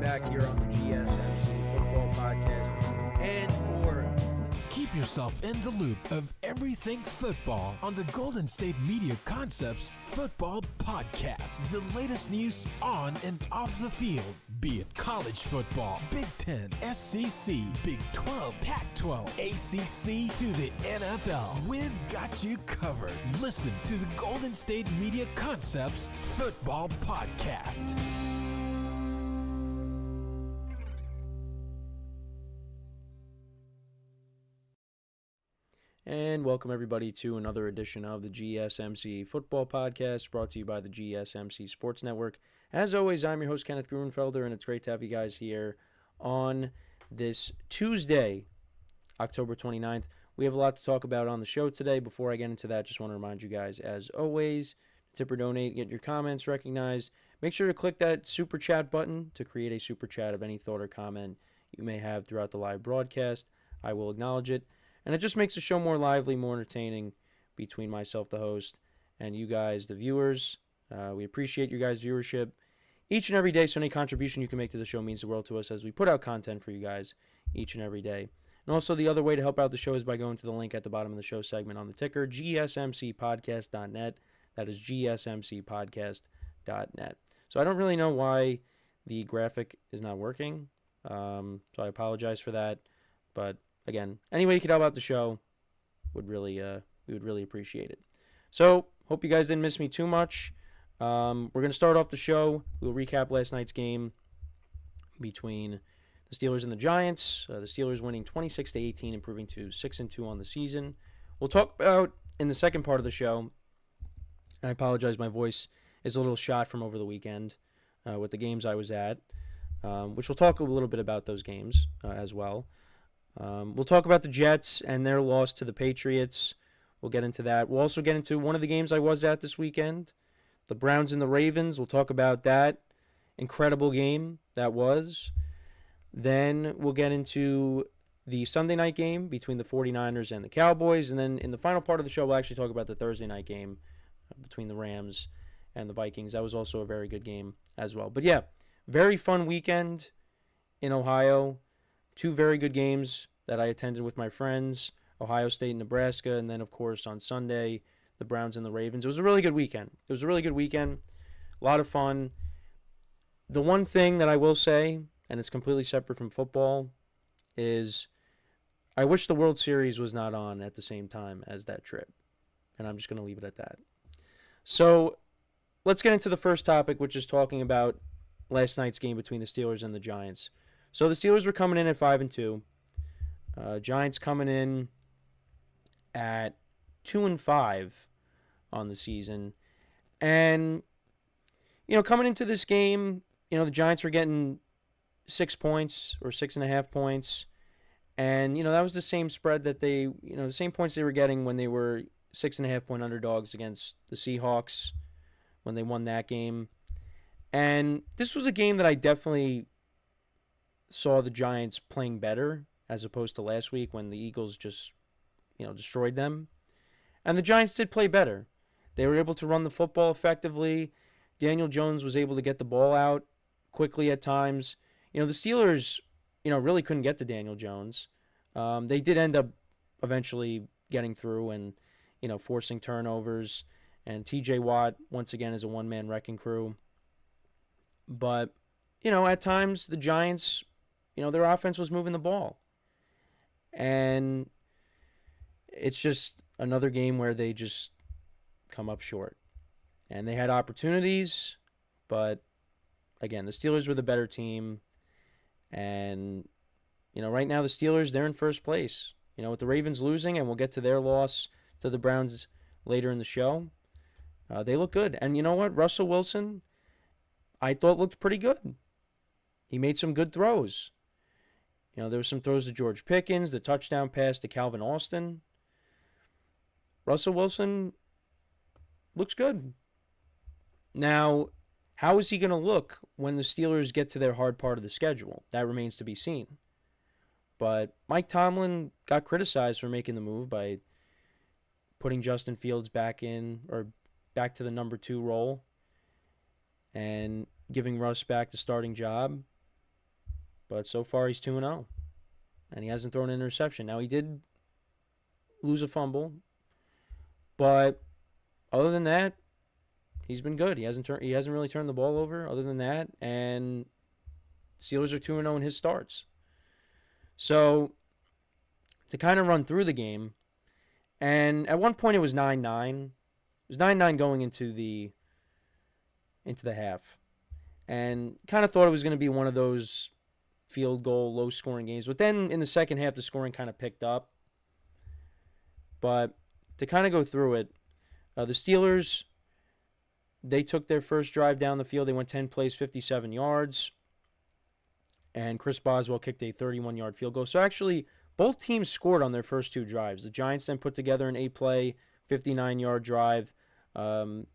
back here on the GSMC Football Podcast. And keep yourself in the loop of everything football on the Golden State Media Concepts Football Podcast. The latest news on and off the field, be it college football, Big Ten, SEC, Big 12, Pac-12, ACC to the NFL. We've got you covered. Listen to the Golden State Media Concepts Football Podcast. And welcome everybody to another edition of the GSMC Football Podcast, brought to you by the GSMC Sports Network. As always, I'm your host, Kenneth Gruenfelder, and it's great to have you guys here on this Tuesday, October 29th. We have a lot to talk about on the show today. Before I get into that, just want to remind you guys, as always, tip or donate, get your comments recognized. Make sure to click that Super Chat button to create a Super Chat of any thought or comment you may have throughout the live broadcast. I will acknowledge it. And it just makes the show more lively, more entertaining between myself, the host, and you guys, the viewers. We appreciate your guys' viewership each and every day, so any contribution you can make to the show means the world to us as we put out content for you guys each and every day. And also, the other way to help out the show is by going to the link at the bottom of the show segment on the ticker, gsmcpodcast.net. That is gsmcpodcast.net. So I don't really know why the graphic is not working, so I apologize for that, but again, any way you could help out the show, we would really appreciate it. So, hope you guys didn't miss me too much. We're going to start off the show. We'll recap last night's game between the Steelers and the Giants. The Steelers winning 26-18, improving to 6-2 on the season. We'll talk about in the second part of the show. I apologize, my voice is a little shot from over the weekend with the games I was at, which we'll talk a little bit about those games as well. We'll talk about the Jets and their loss to the Patriots. We'll get into that. We'll also get into one of the games I was at this weekend, the Browns and the Ravens. We'll talk about that incredible game that was. Then we'll get into the Sunday night game between the 49ers and the Cowboys. And then in the final part of the show, we'll actually talk about the Thursday night game between the Rams and the Vikings. That was also a very good game as well. But yeah, very fun weekend in Ohio. Two very good games that I attended with my friends, Ohio State and Nebraska, and then, of course, on Sunday, the Browns and the Ravens. It was a really good weekend. A lot of fun. The one thing that I will say, and it's completely separate from football, is I wish the World Series was not on at the same time as that trip, and I'm just going to leave it at that. So let's get into the first topic, which is talking about last night's game between the Steelers and the Giants. So the Steelers were coming in at 5-2. Giants coming in at 2-5 on the season. And, coming into this game, the Giants were getting 6 points or 6.5 points. And, that was the same spread that the same points they were getting when they were 6.5-point underdogs against the Seahawks when they won that game. And this was a game that I definitely saw the Giants playing better as opposed to last week when the Eagles just, destroyed them. And the Giants did play better. They were able to run the football effectively. Daniel Jones was able to get the ball out quickly at times. The Steelers, really couldn't get to Daniel Jones. They did end up eventually getting through and, forcing turnovers. And TJ Watt, once again, is a one-man wrecking crew. But, at times the Giants, their offense was moving the ball. And it's just another game where they just come up short. And they had opportunities, but, again, the Steelers were the better team. And, right now the Steelers, they're in first place. With the Ravens losing, and we'll get to their loss to the Browns later in the show, they look good. And you know what? Russell Wilson, I thought looked pretty good. He made some good throws. There were some throws to George Pickens, the touchdown pass to Calvin Austin. Russell Wilson looks good. Now, how is he going to look when the Steelers get to their hard part of the schedule? That remains to be seen. But Mike Tomlin got criticized for making the move by putting Justin Fields back to the number 2 role and giving Russ back the starting job. But so far he's 2-0, and he hasn't thrown an interception. Now he did lose a fumble, but other than that, he's been good. He hasn't really turned the ball over other than that, and Steelers are 2-0 in his starts. So to kind of run through the game, and at one point it was 9-9. It was 9-9 going into the half, and kind of thought it was going to be one of those field goal, low-scoring games. But then in the second half, the scoring kind of picked up. But to kind of go through it, the Steelers, they took their first drive down the field. They went 10 plays, 57 yards. And Chris Boswell kicked a 31-yard field goal. So actually, both teams scored on their first two drives. The Giants then put together an 8-play, 59-yard drive. Some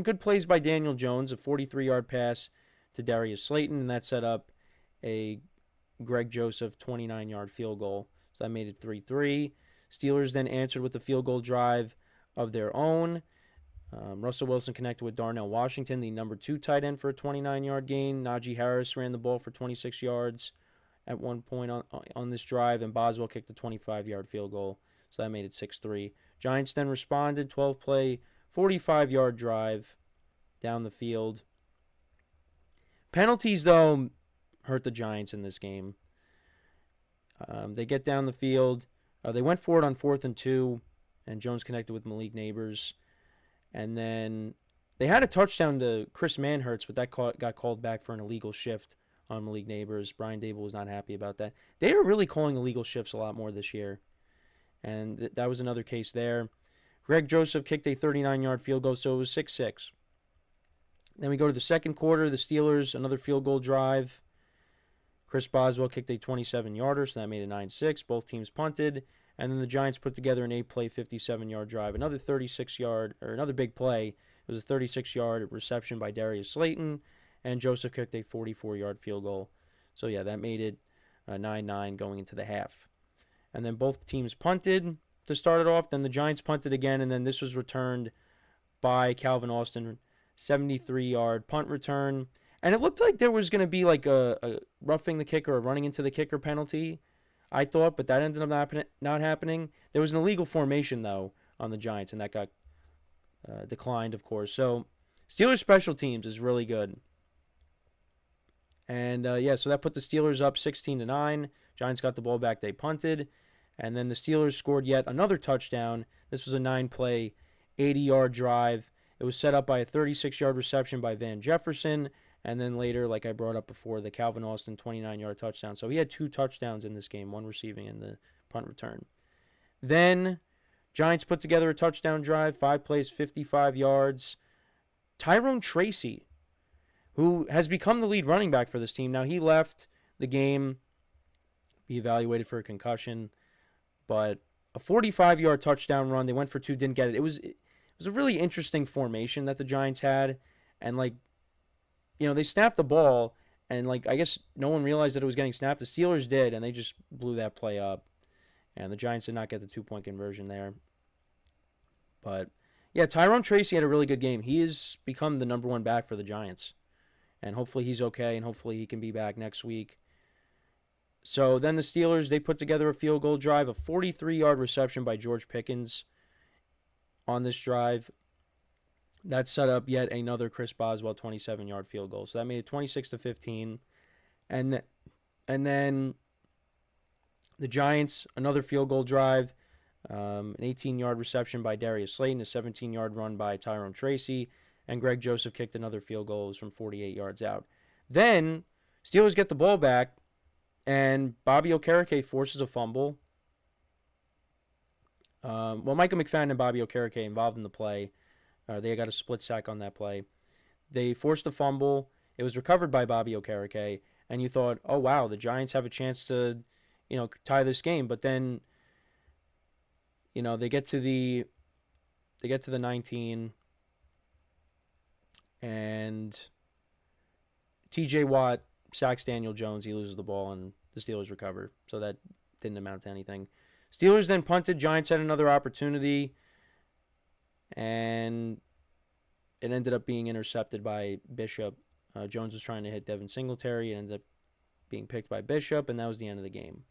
good plays by Daniel Jones, a 43-yard pass to Darius Slayton, and that set up a Greg Joseph 29-yard field goal. So that made it 3-3. Steelers then answered with a field goal drive of their own. Russell Wilson connected with Darnell Washington, the number 2 tight end, for a 29-yard gain. Najee Harris ran the ball for 26 yards at one point on this drive, and Boswell kicked a 25-yard field goal. So that made it 6-3. Giants then responded, 12-play, 45-yard drive down the field. Penalties, though, hurt the Giants in this game. They get down the field. They went for it on 4th and 2, and Jones connected with Malik Nabers. And then they had a touchdown to Chris Manhertz, but that got called back for an illegal shift on Malik Nabers. Brian Dable was not happy about that. They are really calling illegal shifts a lot more this year, and that was another case there. Greg Joseph kicked a 39-yard field goal, so it was 6-6. Then we go to the second quarter. The Steelers, another field goal drive. Chris Boswell kicked a 27-yarder, so that made it 9-6. Both teams punted. And then the Giants put together an 8-play, 57-yard drive. Another big play. It was a 36-yard reception by Darius Slayton, and Joseph kicked a 44-yard field goal. So, yeah, that made it 9-9 going into the half. And then both teams punted to start it off. Then the Giants punted again, and then this was returned by Calvin Austin, 73-yard punt return. And it looked like there was going to be like a roughing the kicker or running into the kicker penalty, I thought, but that ended up not happening. There was an illegal formation, though, on the Giants, and that got declined, of course. So Steelers special teams is really good. And, so that put the Steelers up 16-9. Giants got the ball back. They punted. And then the Steelers scored yet another touchdown. This was a 9-play, 80-yard drive. It was set up by a 36-yard reception by Van Jefferson. And then later, like I brought up before, the Calvin Austin 29-yard touchdown. So he had 2 touchdowns in this game, one receiving and the punt return. Then Giants put together a touchdown drive, 5 plays, 55 yards. Tyrone Tracy, who has become the lead running back for this team. Now, he left the game, be evaluated for a concussion, but a 45-yard touchdown run. They went for 2, didn't get it. It was a really interesting formation that the Giants had, and they snapped the ball, and I guess no one realized that it was getting snapped. The Steelers did, and they just blew that play up. And the Giants did not get the 2-point conversion there. But, yeah, Tyrone Tracy had a really good game. He has become the number 1 back for the Giants. And hopefully he's okay, and hopefully he can be back next week. So then the Steelers, they put together a field goal drive, a 43-yard reception by George Pickens on this drive. That set up yet another Chris Boswell 27-yard field goal. So that made it 26-15. And then the Giants, another field goal drive, an 18-yard reception by Darius Slayton, a 17-yard run by Tyrone Tracy, and Greg Joseph kicked another field goal. It was from 48 yards out. Then Steelers get the ball back, and Bobby Okereke forces a fumble. Micah McFadden and Bobby Okereke involved in the play. They got a split sack on that play. They forced a fumble. It was recovered by Bobby Okereke, and you thought, oh, wow, the Giants have a chance to, tie this game. But then, they get to the 19, and T.J. Watt sacks Daniel Jones. He loses the ball, and the Steelers recover. So that didn't amount to anything. Steelers then punted. Giants had another opportunity, and it ended up being intercepted by Bishop. Jones was trying to hit Devin Singletary. It ended up being picked by Bishop, and that was the end of the game.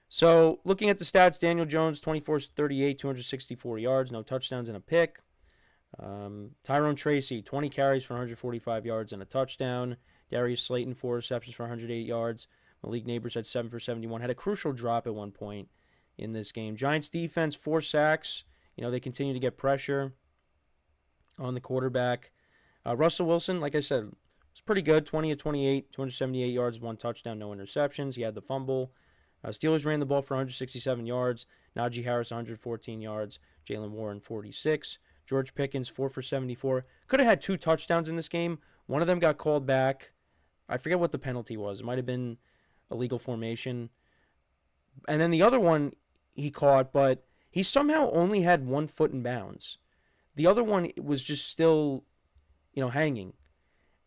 So, looking at the stats, Daniel Jones, 24-38, 264 yards, no touchdowns and a pick. Tyrone Tracy, 20 carries for 145 yards and a touchdown. Darius Slayton, 4 receptions for 108 yards. Malik Neighbors had 7 for 71. Had a crucial drop at one point in this game. Giants defense, 4 sacks. They continue to get pressure on the quarterback. Russell Wilson, like I said, was pretty good. 20 of 28, 278 yards, 1 touchdown, no interceptions. He had the fumble. Steelers ran the ball for 167 yards. Najee Harris, 114 yards. Jalen Warren, 46. George Pickens, 4 for 74. Could have had 2 touchdowns in this game. One of them got called back. I forget what the penalty was. It might have been illegal formation. And then the other one he caught, but he somehow only had 1 foot in bounds. The other one was just still, hanging.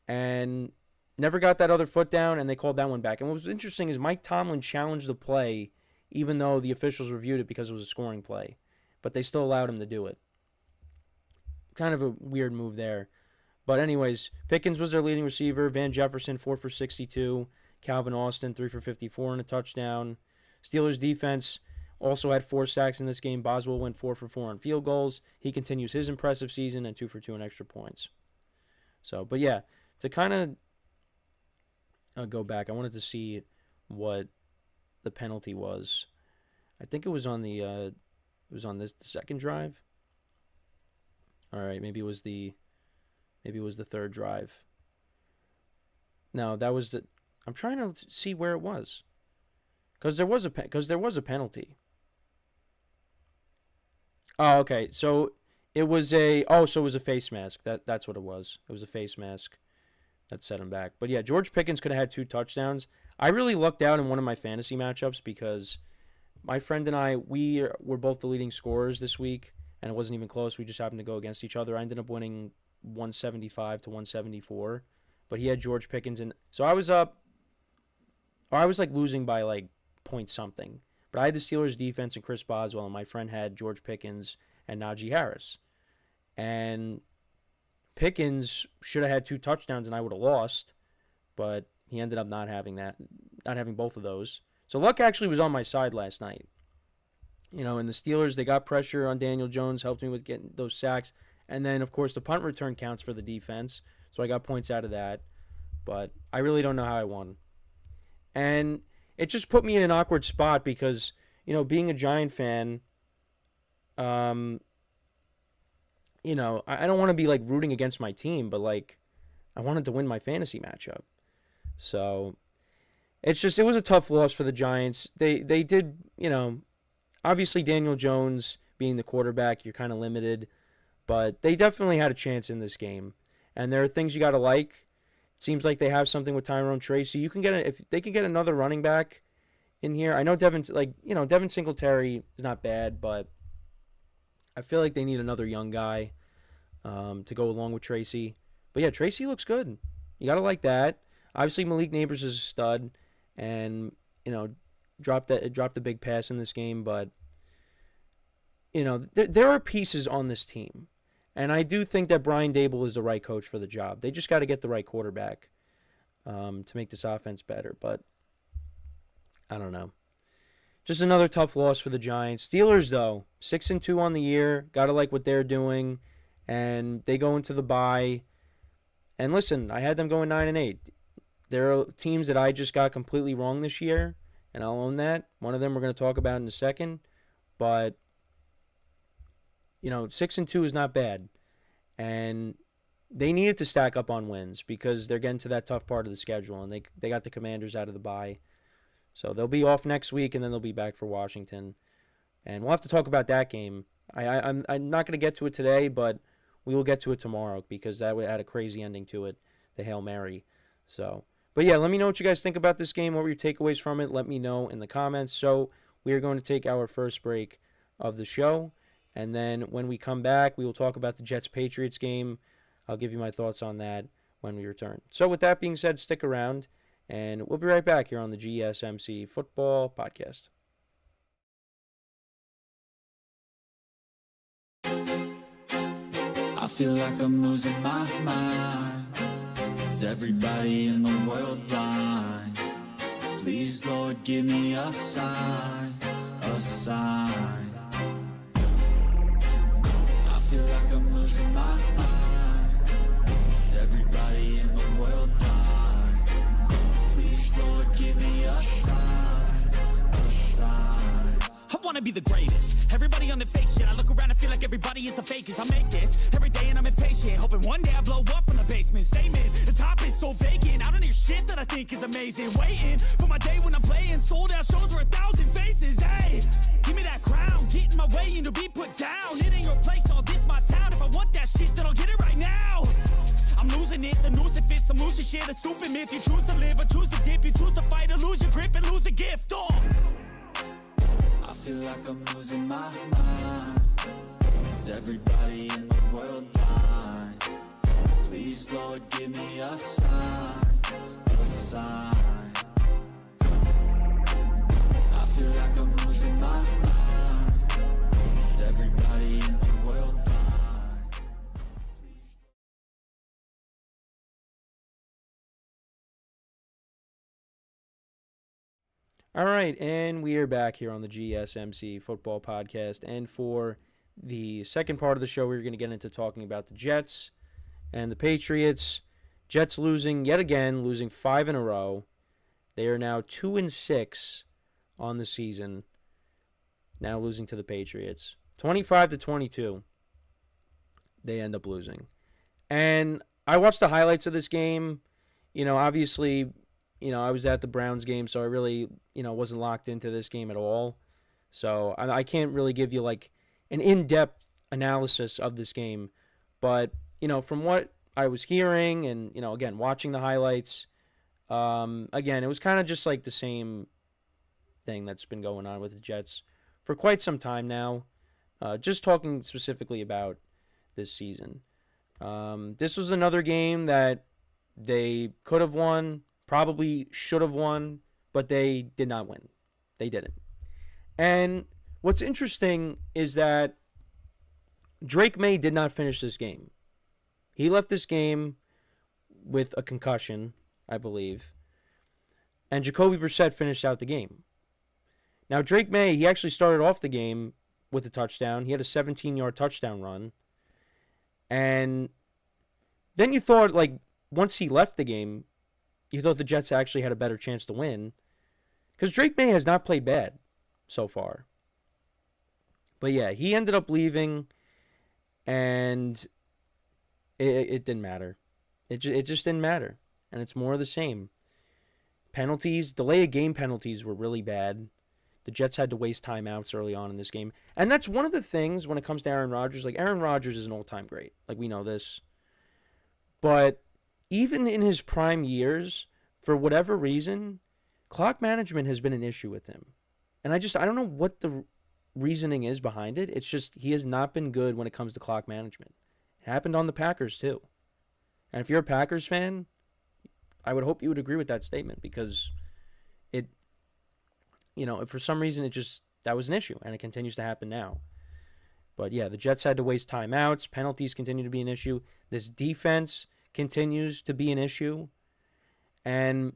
And never got that other foot down, and they called that one back. And what was interesting is Mike Tomlin challenged the play, even though the officials reviewed it because it was a scoring play. But they still allowed him to do it. Kind of a weird move there. But anyways, Pickens was their leading receiver. Van Jefferson, 4 for 62. Calvin Austin, 3 for 54 and a touchdown. Steelers defense also had 4 sacks in this game. Boswell went 4 for 4 on field goals. He continues his impressive season, and 2 for 2 on extra points. So, but yeah, to kind of go back, I wanted to see what the penalty was. I think it was on the the second drive. All right, maybe it was the third drive. No, that was the. I'm trying to see where it was, because there was a penalty. Oh, okay. So it was it was a face mask. That's what it was. It was a face mask that set him back. But yeah, George Pickens could have had 2 touchdowns. I really lucked out in one of my fantasy matchups because my friend and I, we were both the leading scorers this week, and it wasn't even close. We just happened to go against each other. I ended up winning 175 to 174, but he had George Pickens, and so I was up. Or I was like losing by like point something, but I had the Steelers defense and Chris Boswell, and my friend had George Pickens and Najee Harris, and Pickens should have had 2 touchdowns, and I would have lost, but he ended up not having both of those. So luck actually was on my side last night. And the Steelers, they got pressure on Daniel Jones, helped me with getting those sacks. And then, of course, the punt return counts for the defense, so I got points out of that. But I really don't know how I won. And it just put me in an awkward spot because, being a Giant fan, I don't want to be, like, rooting against my team, but, like, I wanted to win my fantasy matchup. So it was a tough loss for the Giants. They did, obviously Daniel Jones being the quarterback, you're kind of limited, but they definitely had a chance in this game. And there are things you got to like. It seems like they have something with Tyrone Tracy. You can if they can get another running back in here. I know Devin Singletary is not bad, but I feel like they need another young guy to go along with Tracy. But yeah, Tracy looks good. You got to like that. Obviously, Malik Neighbors is a stud, and dropped a big pass in this game. But there are pieces on this team, and I do think that Brian Daboll is the right coach for the job. They just got to get the right quarterback to make this offense better. But I don't know. Just another tough loss for the Giants. Steelers, though, 6-2 on the year. Got to like what they're doing, and they go into the bye. And listen, I had them going 9-8. There are teams that I just got completely wrong this year, and I'll own that. One of them we're going to talk about in a second. But, 6-2 is not bad. And they needed to stack up on wins because they're getting to that tough part of the schedule, and they got the Commanders out of the bye. So they'll be off next week, and then they'll be back for Washington. And we'll have to talk about that game. I'm not going to get to it today, but we will get to it tomorrow because that had a crazy ending to it, the Hail Mary. So, but yeah, let me know what you guys think about this game. What were your takeaways from it? Let me know in the comments. So we are going to take our first break of the show, and then when we come back, we will talk about the Jets-Patriots game. I'll give you my thoughts on that when we return. So with that being said, stick around, and we'll be right back here on the GSMC Football Podcast. I feel like I'm losing my mind. Is everybody in the world blind? Please, Lord, give me a sign, a sign. I feel like I'm losing my mind. Is everybody in the world blind? Please, Lord, give me a sign, a sign. I wanna be the greatest. Everybody on the fake shit. I look around and feel like everybody is the fakest. I make this every day and I'm impatient, hoping one day I blow up from the basement. Statement, the top is so vacant. I don't hear shit that I think is amazing. Waiting for my day when I'm playing sold out shows where 1,000 faces. Hey, give me that crown, get in my way and to be put down. It ain't your place, all this my town. If I want that shit, then I'll get it right now. I'm losing it, the noose it fits. I'm losing shit, a stupid myth. You choose to live or choose to dip. You choose to fight or lose your grip and lose a gift. I feel like I'm losing my mind. Is everybody in the world blind? Please, Lord, give me a sign, a sign. I feel like I'm losing my mind. Is everybody in the world blind? All right, and we are back here on the GSMC Football Podcast. And for the second part of the show, we're going to get into talking about the Jets and the Patriots. Jets losing yet again, losing 5 in a row. They are now 2-6 on the season, now losing to the Patriots. 25-22, they end up losing. And I watched the highlights of this game. Obviously, I was at the Browns game, so I really, wasn't locked into this game at all. So I can't really give you, like, an in-depth analysis of this game. But, from what I was hearing and, again, watching the highlights, again, it was kind of just like the same thing that's been going on with the Jets for quite some time now. Just talking specifically about this season. This was another game that they could have won, probably should have won, but they did not win. They didn't. And what's interesting is that Drake May did not finish this game. He left this game with a concussion, I believe. And Jacoby Brissett finished out the game. Now, Drake May, he actually started off the game with a touchdown. He had a 17-yard touchdown run. And then you thought, like, once he left the game, you thought the Jets actually had a better chance to win. Because Drake May has not played bad so far. But yeah, he ended up leaving, and it didn't matter. It just didn't matter. And it's more of the same. Penalties, delay of game penalties were really bad. The Jets had to waste timeouts early on in this game. And that's one of the things when it comes to Aaron Rodgers. Like, Aaron Rodgers is an all-time great. Like, we know this. But even in his prime years, for whatever reason, clock management has been an issue with him. And I don't know what the reasoning is behind it. It's just he has not been good when it comes to clock management. It happened on the Packers too. And if you're a Packers fan, I would hope you would agree with that statement, because it, for some reason that was an issue, and it continues to happen now. But yeah, the Jets had to waste timeouts. Penalties continue to be an issue. This defense continues to be an issue. And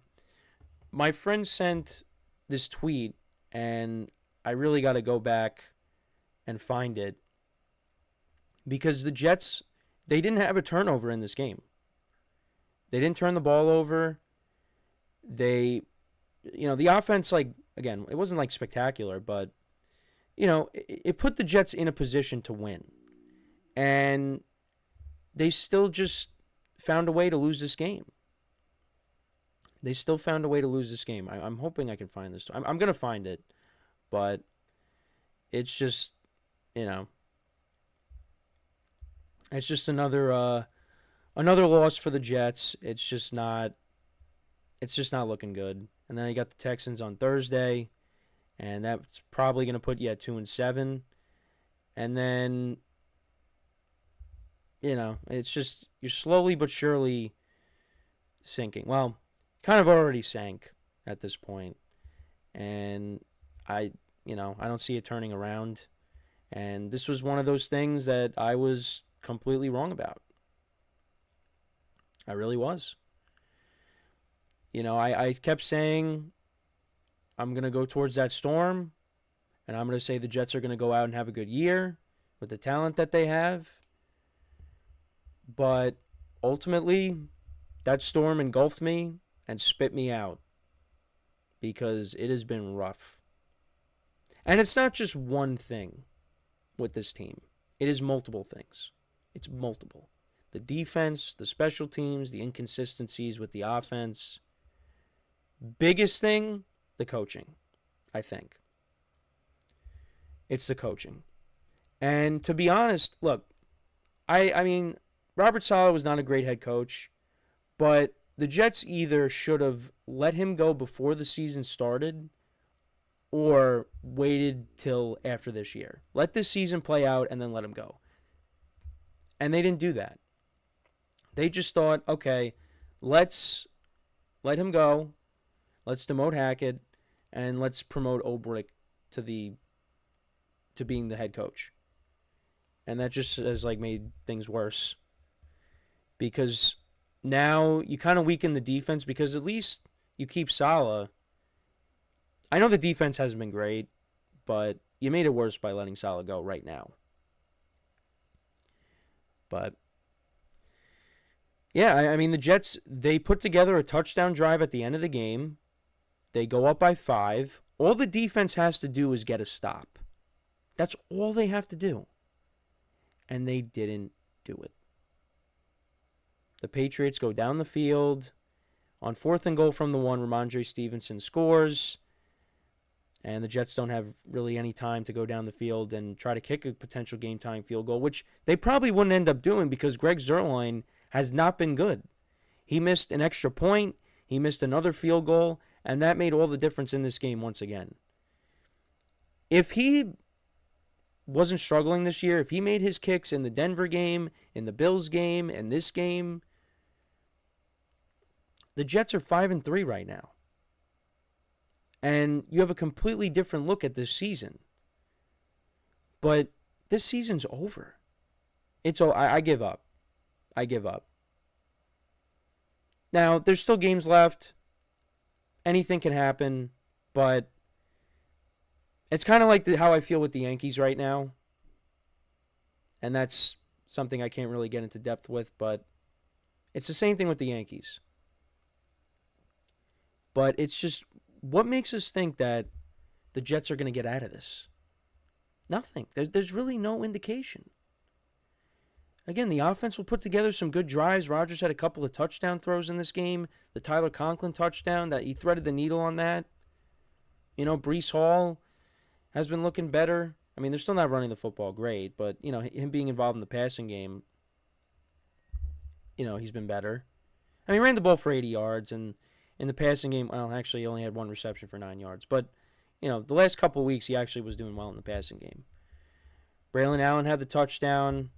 my friend sent this tweet, and I really got to go back and find it, because the Jets, they didn't have a turnover in this game. They didn't turn the ball over. The offense, like, again, it wasn't like spectacular, but, it put the Jets in a position to win. And they still just found a way to lose this game. They still found a way to lose this game. I'm hoping I can find this. I'm going to find it. But it's just, it's just another loss for the Jets. It's just not looking good. And then you got the Texans on Thursday, and that's probably going to put you at 2-7. And then, it's just, you're slowly but surely sinking. Well, kind of already sank at this point. And I don't see it turning around. And this was one of those things that I was completely wrong about. I really was. I kept saying I'm going to go towards that storm, and I'm going to say the Jets are going to go out and have a good year with the talent that they have. But ultimately, that storm engulfed me and spit me out because it has been rough. And it's not just one thing with this team. It is multiple things. It's multiple. The defense, the special teams, the inconsistencies with the offense. Biggest thing, the coaching, I think. It's the coaching. And to be honest, look, I mean, Robert Saleh was not a great head coach, but the Jets either should have let him go before the season started or waited till after this year. Let this season play out and then let him go. And they didn't do that. They just thought, okay, let's let him go. Let's demote Hackett, and let's promote Obrick to being the head coach. And that just has made things worse. Because now you kind of weaken the defense because at least you keep Saleh. I know the defense hasn't been great, but you made it worse by letting Saleh go right now. But yeah, I mean, the Jets, they put together a touchdown drive at the end of the game. They go up by 5. All the defense has to do is get a stop. That's all they have to do. And they didn't do it. The Patriots go down the field. On 4th and goal from the 1, Ramondre Stevenson scores. And the Jets don't have really any time to go down the field and try to kick a potential game-tying field goal, which they probably wouldn't end up doing because Greg Zuerlein has not been good. He missed an extra point. He missed another field goal, and that made all the difference in this game once again. If he wasn't struggling this year, if he made his kicks in the Denver game, in the Bills game, and this game, the Jets are 5-3 right now. And you have a completely different look at this season. But this season's over. I give up. I give up. Now, there's still games left. Anything can happen. But it's kind of like how I feel with the Yankees right now. And that's something I can't really get into depth with. But it's the same thing with the Yankees. But it's just, what makes us think that the Jets are going to get out of this? Nothing. There's really no indication. Again, the offense will put together some good drives. Rodgers had a couple of touchdown throws in this game. The Tyler Conklin touchdown, that he threaded the needle on that. You know, Breece Hall has been looking better. I mean, they're still not running the football great, but, you know, him being involved in the passing game, you know, he's been better. I mean, he ran the ball for 80 yards, and in the passing game, well, actually, he only had 1 reception for 9 yards. But, you know, the last couple of weeks, he actually was doing well in the passing game. Braylon Allen had the touchdown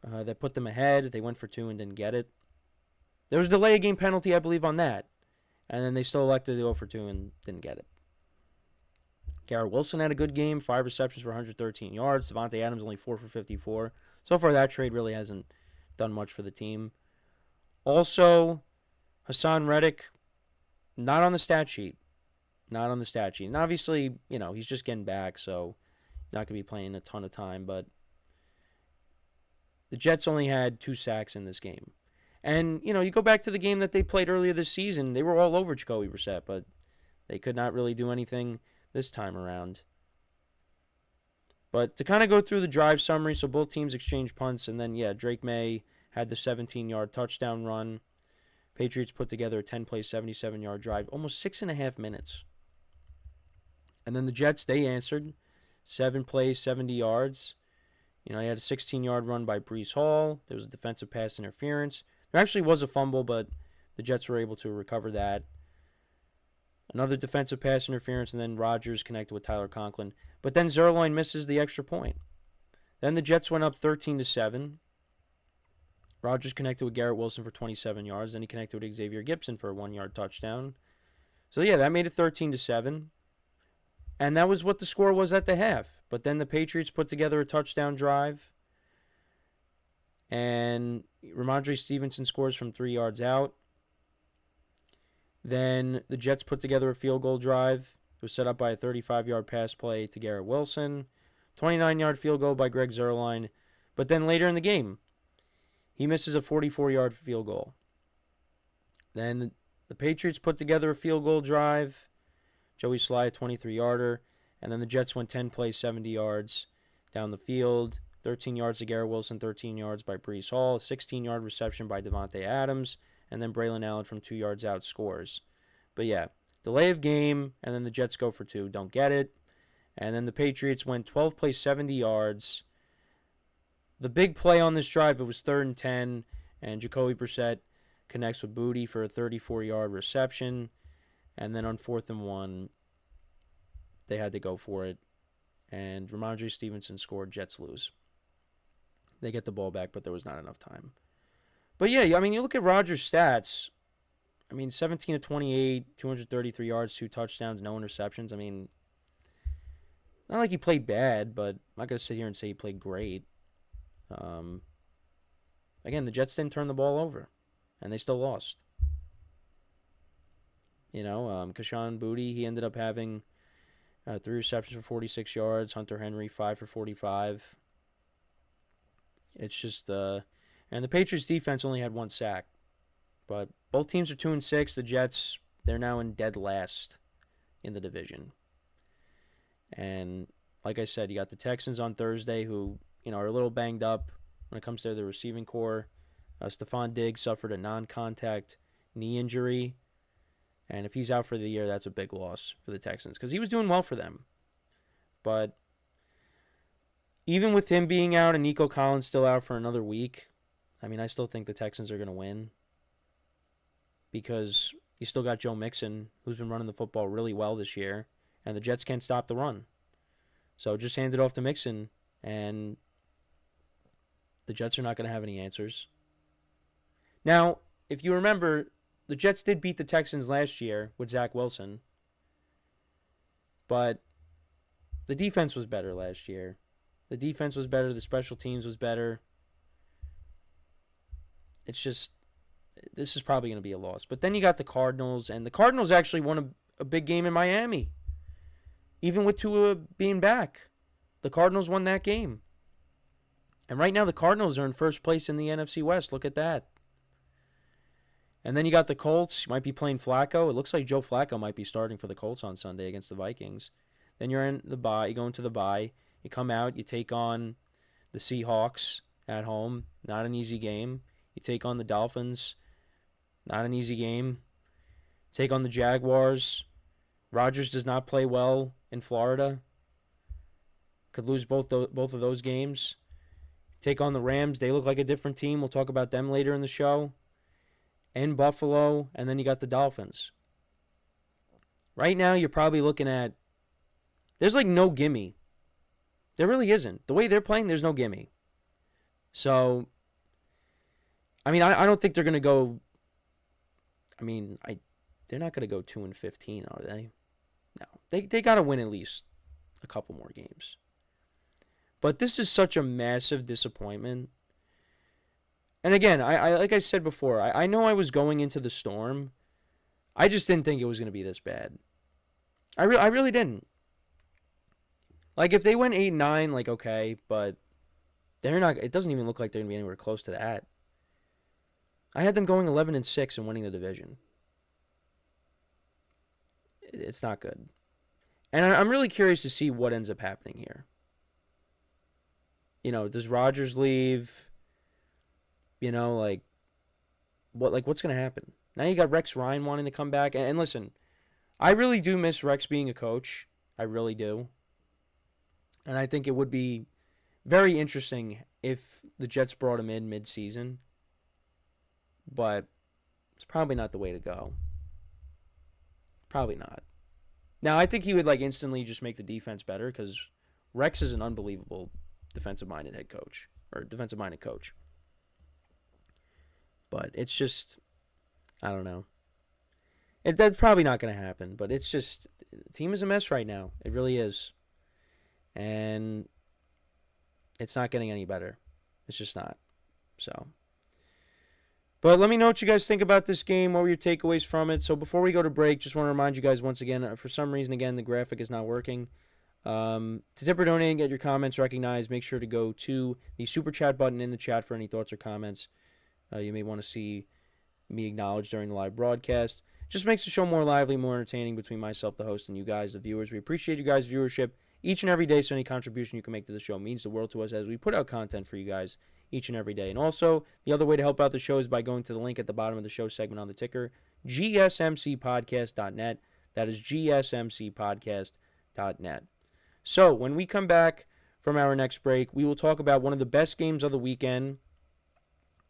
that put them ahead. They went for 2 and didn't get it. There was a delay of game penalty, I believe, on that. And then they still elected to go for 2 and didn't get it. Garrett Wilson had a good game, 5 receptions for 113 yards. Devontae Adams only 4 for 54. So far, that trade really hasn't done much for the team. Also, Hassan Reddick, not on the stat sheet. Not on the stat sheet. And obviously, you know, he's just getting back, so he's not going to be playing a ton of time. But the Jets only had 2 sacks in this game. And, you know, you go back to the game that they played earlier this season, they were all over Jacoby Brissett, but they could not really do anything this time around. But to kind of go through the drive summary, so both teams exchanged punts, and then, yeah, Drake May had the 17-yard touchdown run. Patriots put together a 10-play, 77-yard drive, almost 6.5 minutes. And then the Jets, they answered. 7 plays, 70 yards. You know, he had a 16-yard run by Breece Hall. There was a defensive pass interference. There actually was a fumble, but the Jets were able to recover that. Another defensive pass interference, and then Rodgers connected with Tyler Conklin. But then Zuerlein misses the extra point. Then the Jets went up 13-7. Rodgers connected with Garrett Wilson for 27 yards. Then he connected with Xavier Gipson for a 1-yard touchdown. So, yeah, that made it 13-7. And that was what the score was at the half. But then the Patriots put together a touchdown drive. And Ramondre Stevenson scores from 3 yards out. Then the Jets put together a field goal drive. It was set up by a 35-yard pass play to Garrett Wilson, 29-yard field goal by Greg Zuerlein, but then later in the game, he misses a 44-yard field goal. Then the Patriots put together a field goal drive. Joey Sly, a 23-yarder. And then the Jets went 10 plays, 70 yards down the field. 13 yards to Garrett Wilson, 13 yards by Breece Hall, 16-yard reception by Devontae Adams, and then Braylon Allen from 2 yards out scores. But yeah, delay of game, and then the Jets go for 2. Don't get it. And then the Patriots went 12 plays, 70 yards. The big play on this drive, it was 3rd and 10, and Jacoby Brissett connects with Booty for a 34-yard reception. And then on 4th and 1, they had to go for it. And Ramondre Stevenson scored. Jets lose. They get the ball back, but there was not enough time. But yeah, I mean, you look at Rodgers' stats. I mean, 17 of 28, 233 yards, 2 touchdowns, no interceptions. I mean, not like he played bad, but I'm not going to sit here and say he played great. Again, the Jets didn't turn the ball over, and they still lost. You know, Kashawn Booty, he ended up having 3 receptions for 46 yards. Hunter Henry, 5 for 45. It's just, and the Patriots defense only had 1 sack. But both teams are 2-6. The Jets, they're now in dead last in the division. And like I said, you got the Texans on Thursday who, you know, are a little banged up when it comes to the receiving core. Stephon Diggs suffered a non-contact knee injury. And if he's out for the year, that's a big loss for the Texans because he was doing well for them. But even with him being out and Nico Collins still out for another week, I mean, I still think the Texans are going to win because you still got Joe Mixon, who's been running the football really well this year, and the Jets can't stop the run. So just hand it off to Mixon, and the Jets are not going to have any answers. Now, if you remember, the Jets did beat the Texans last year with Zach Wilson, but the defense was better last year. The defense was better. The special teams was better. It's just, this is probably going to be a loss. But then you got the Cardinals, and the Cardinals actually won a big game in Miami. Even with Tua being back, the Cardinals won that game. And right now the Cardinals are in first place in the NFC West. Look at that. And then you got the Colts. You might be playing Flacco. It looks like Joe Flacco might be starting for the Colts on Sunday against the Vikings. Then you're in the bye. You go into the bye. You come out. You take on the Seahawks at home. Not an easy game. You take on the Dolphins. Not an easy game. Take on the Jaguars. Rodgers does not play well in Florida. Could lose both of those games. Take on the Rams. They look like a different team. We'll talk about them later in the show. And Buffalo, and then you got the Dolphins. Right now, you're probably looking at, there's like no gimme. There really isn't. The way they're playing, there's no gimme. So, I mean, I don't think they're going to go, they're not going to go 2-15, are they? No. They got to win at least a couple more games. But this is such a massive disappointment. And again, I like I said before, I know I was going into the storm. I just didn't think it was going to be this bad. I really didn't. Like, if they went 8-9, like, okay, but they're not. It doesn't even look like they're going to be anywhere close to that. I had them going 11-6 and winning the division. It's not good. And I'm really curious to see what ends up happening here. You know, does Rodgers leave? You know, what's going to happen? Now you got Rex Ryan wanting to come back. And listen, I really do miss Rex being a coach. I really do. And I think it would be very interesting if the Jets brought him in mid-season. But it's probably not the way to go. Probably not. Now, I think he would, instantly just make the defense better because Rex is an unbelievable defensive-minded head coach. Or defensive-minded coach. But it's just, I don't know. That's probably not going to happen. But it's just, the team is a mess right now. It really is. And it's not getting any better. It's just not. So, But let me know what you guys think about this game. What were your takeaways from it? So before we go to break, just want to remind you guys once again, for some reason, again, the graphic is not working. To tip or donate and get your comments recognized, make sure to go to the Super Chat button in the chat for any thoughts or comments you may want to see me acknowledge during the live broadcast. Just makes the show more lively, more entertaining between myself, the host, and you guys, the viewers. We appreciate you guys' viewership each and every day, so any contribution you can make to the show means the world to us as we put out content for you guys each and every day. And also, the other way to help out the show is by going to the link at the bottom of the show segment on the ticker, GSMCpodcast.net. That is GSMCpodcast.net. So, when we come back from our next break, we will talk about one of the best games of the weekend,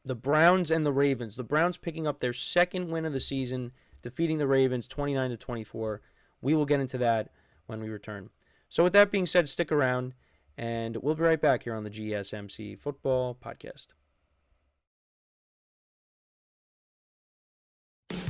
the Browns and the Ravens. The Browns picking up their second win of the season, defeating the Ravens 29-24. We will get into that when we return. So with that being said, stick around, and we'll be right back here on the GSMC Football Podcast.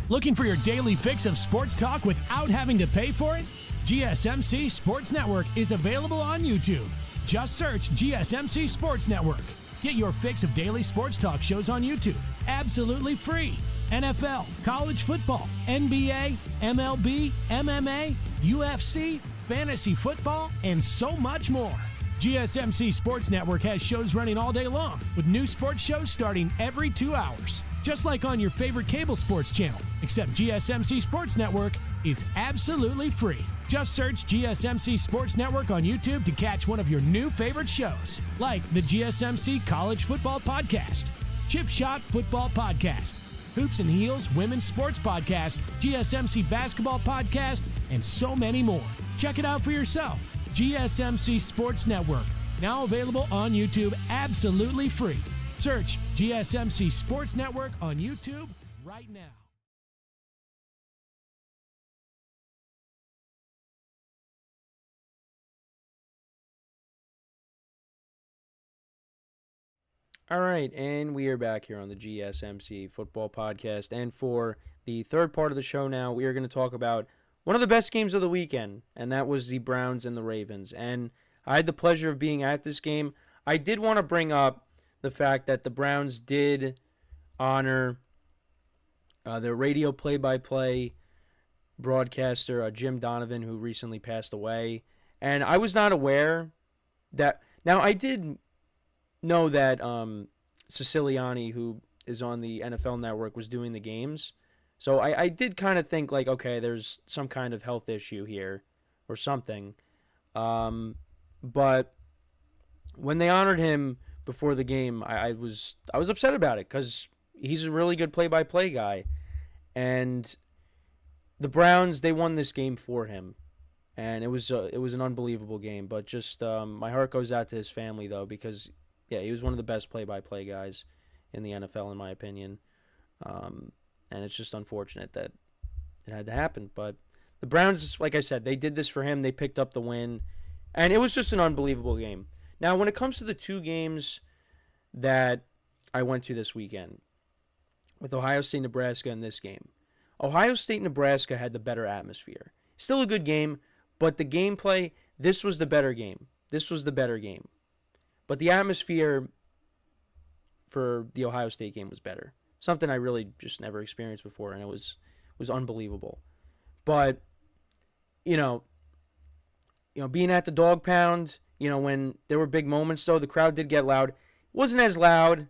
Looking for your daily fix of sports talk without having to pay for it? GSMC Sports Network is available on YouTube. Just search GSMC Sports Network. Get your fix of daily sports talk shows on YouTube, absolutely free. NFL, college football, NBA, MLB, MMA, UFC, fantasy football, and so much more. GSMC Sports Network has shows running all day long, with new sports shows starting every 2 hours. Just like on your favorite cable sports channel, except GSMC Sports Network is absolutely free. Just search GSMC Sports Network on YouTube to catch one of your new favorite shows, like the GSMC College Football Podcast, Chip Shot Football Podcast, Hoops and Heels Women's Sports Podcast, GSMC Basketball Podcast, and so many more. Check it out for yourself. GSMC Sports Network, now available on YouTube absolutely free. Search GSMC Sports Network on YouTube right now. All right, and we are back here on the GSMC Football Podcast. And for the third part of the show now, we are going to talk about one of the best games of the weekend, and that was the Browns and the Ravens. And I had the pleasure of being at this game. I did want to bring up the fact that the Browns did honor their radio play-by-play broadcaster, Jim Donovan, who recently passed away. And I was not aware that... Now, I did know that Siciliani, who is on the NFL Network, was doing the games. So I did kind of think, like, okay, there's some kind of health issue here or something. But when they honored him before the game, I was upset about it because he's a really good play-by-play guy. And the Browns, they won this game for him. And it was an unbelievable game. But just my heart goes out to his family, though, because, yeah, he was one of the best play-by-play guys in the NFL, in my opinion. And it's just unfortunate that it had to happen. But the Browns, like I said, they did this for him. They picked up the win. And it was just an unbelievable game. Now, when it comes to the two games that I went to this weekend, with Ohio State, Nebraska, and this game, Ohio State, Nebraska had the better atmosphere. Still a good game, but the gameplay, this was the better game. This was the better game. But the atmosphere for the Ohio State game was better. Something I really just never experienced before, and it was unbelievable. But, you know, being at the Dog Pound, when there were big moments, though, the crowd did get loud. It wasn't as loud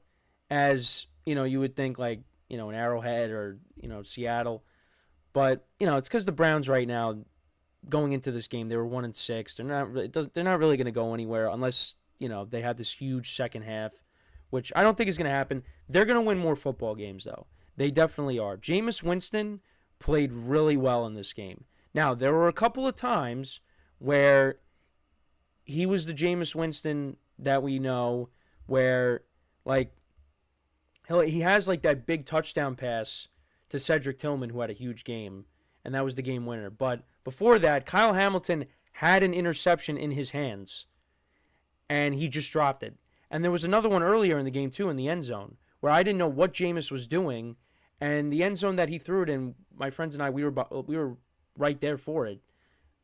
as, you would think, like, an Arrowhead or, Seattle. But, it's because the Browns right now, going into this game, they were 1-6. They're not really going to go anywhere unless, they have this huge second half, which I don't think is going to happen. They're going to win more football games, though. They definitely are. Jameis Winston played really well in this game. Now, there were a couple of times where he was the Jameis Winston that we know, where, like, he has, like, that big touchdown pass to Cedric Tillman, who had a huge game, and that was the game winner. But before that, Kyle Hamilton had an interception in his hands, and he just dropped it. And there was another one earlier in the game, too, in the end zone, where I didn't know what Jameis was doing, and the end zone that he threw it in, my friends and I, we were right there for it.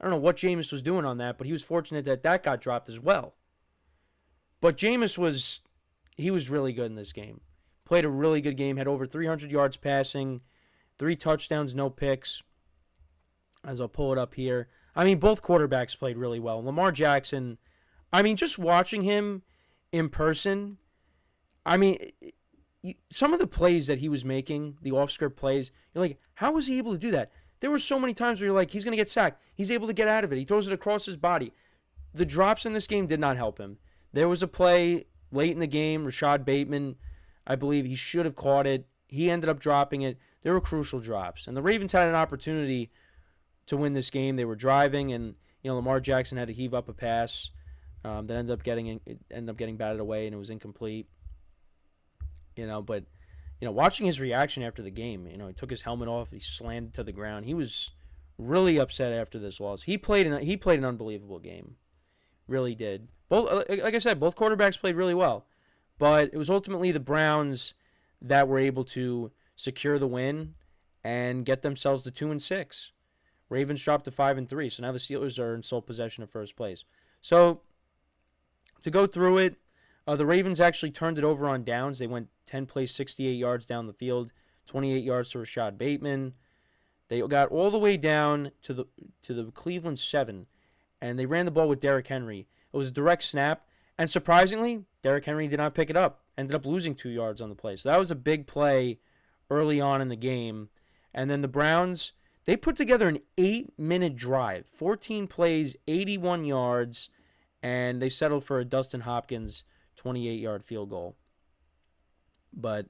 I don't know what Jameis was doing on that, but he was fortunate that got dropped as well. But Jameis was really good in this game. played a really good game, had over 300 yards passing, 3 touchdowns, no picks, as I'll pull it up here. I mean, both quarterbacks played really well. Lamar Jackson, I mean, just watching him in person, I mean, some of the plays that he was making, the off-script plays, you're like, how was he able to do that? There were so many times where you're like, he's going to get sacked. He's able to get out of it. He throws it across his body. The drops in this game did not help him. There was a play late in the game, Rashad Bateman, I believe he should have caught it. He ended up dropping it. There were crucial drops. And the Ravens had an opportunity to win this game. They were driving, and Lamar Jackson had to heave up a pass that ended up getting batted away, and it was incomplete. But watching his reaction after the game, he took his helmet off, he slammed it to the ground. He was really upset after this loss. He played an unbelievable game, really did. Both, like I said, both quarterbacks played really well, but it was ultimately the Browns that were able to secure the win and get themselves to 2-6. Ravens dropped to 5-3, so now the Steelers are in sole possession of first place. So to go through it, the Ravens actually turned it over on downs. They went 10 plays, 68 yards down the field, 28 yards to Rashad Bateman. They got all the way down to the Cleveland 7, and they ran the ball with Derrick Henry. It was a direct snap, and surprisingly, Derrick Henry did not pick it up. Ended up losing 2 yards on the play. So that was a big play early on in the game. And then the Browns, they put together an 8-minute drive, 14 plays, 81 yards, and they settled for a Dustin Hopkins 28-yard field goal. But,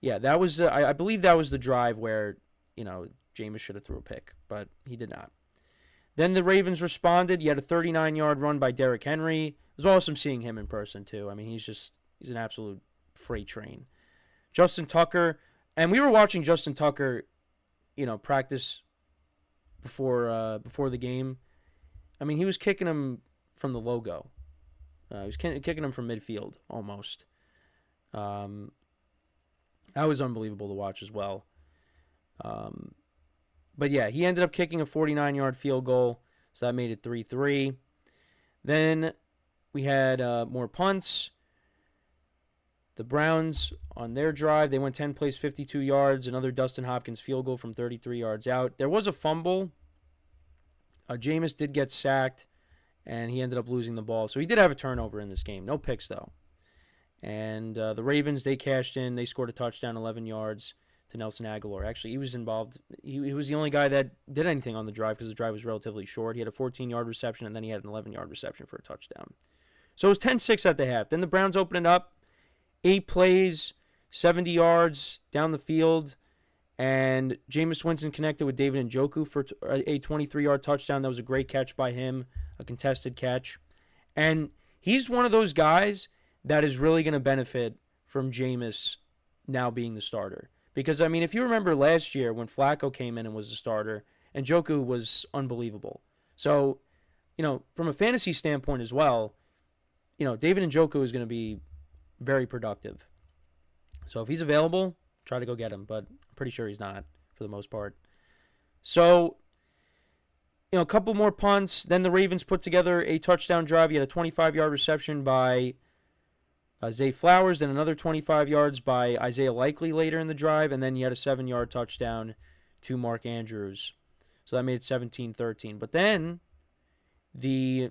yeah, that was I believe that was the drive where, Jameis should have threw a pick, but he did not. Then the Ravens responded. You had a 39-yard run by Derrick Henry. It was awesome seeing him in person, too. I mean, he's an absolute freight train. Justin Tucker, and we were watching Justin Tucker, practice before the game. I mean, he was kicking him from the logo. He was kicking him from midfield, almost. That was unbelievable to watch as well. But yeah, he ended up kicking a 49-yard field goal, so that made it 3-3. Then we had more punts. The Browns, on their drive, they went 10 plays, 52 yards, another Dustin Hopkins field goal from 33 yards out. There was a fumble. Jameis did get sacked, and he ended up losing the ball. So he did have a turnover in this game. No picks, though. And the Ravens, they cashed in. They scored a touchdown, 11 yards to Nelson Aguilar. Actually, he was involved. He was the only guy that did anything on the drive because the drive was relatively short. He had a 14-yard reception, and then he had an 11-yard reception for a touchdown. So it was 10-6 at the half. Then the Browns opened it up. 8 plays, 70 yards down the field, and Jameis Winston connected with David Njoku for a 23-yard touchdown. That was a great catch by him, a contested catch. And he's one of those guys that is really going to benefit from Jameis now being the starter. Because, I mean, if you remember last year when Flacco came in and was the starter, Njoku was unbelievable. So, from a fantasy standpoint as well, David Njoku is going to be very productive. So if he's available, try to go get him, but I'm pretty sure he's not for the most part. So, a couple more punts. Then the Ravens put together a touchdown drive. You had a 25-yard reception by Zay Flowers, then another 25 yards by Isaiah Likely later in the drive, and then you had a 7-yard touchdown to Mark Andrews. So that made it 17-13. But then the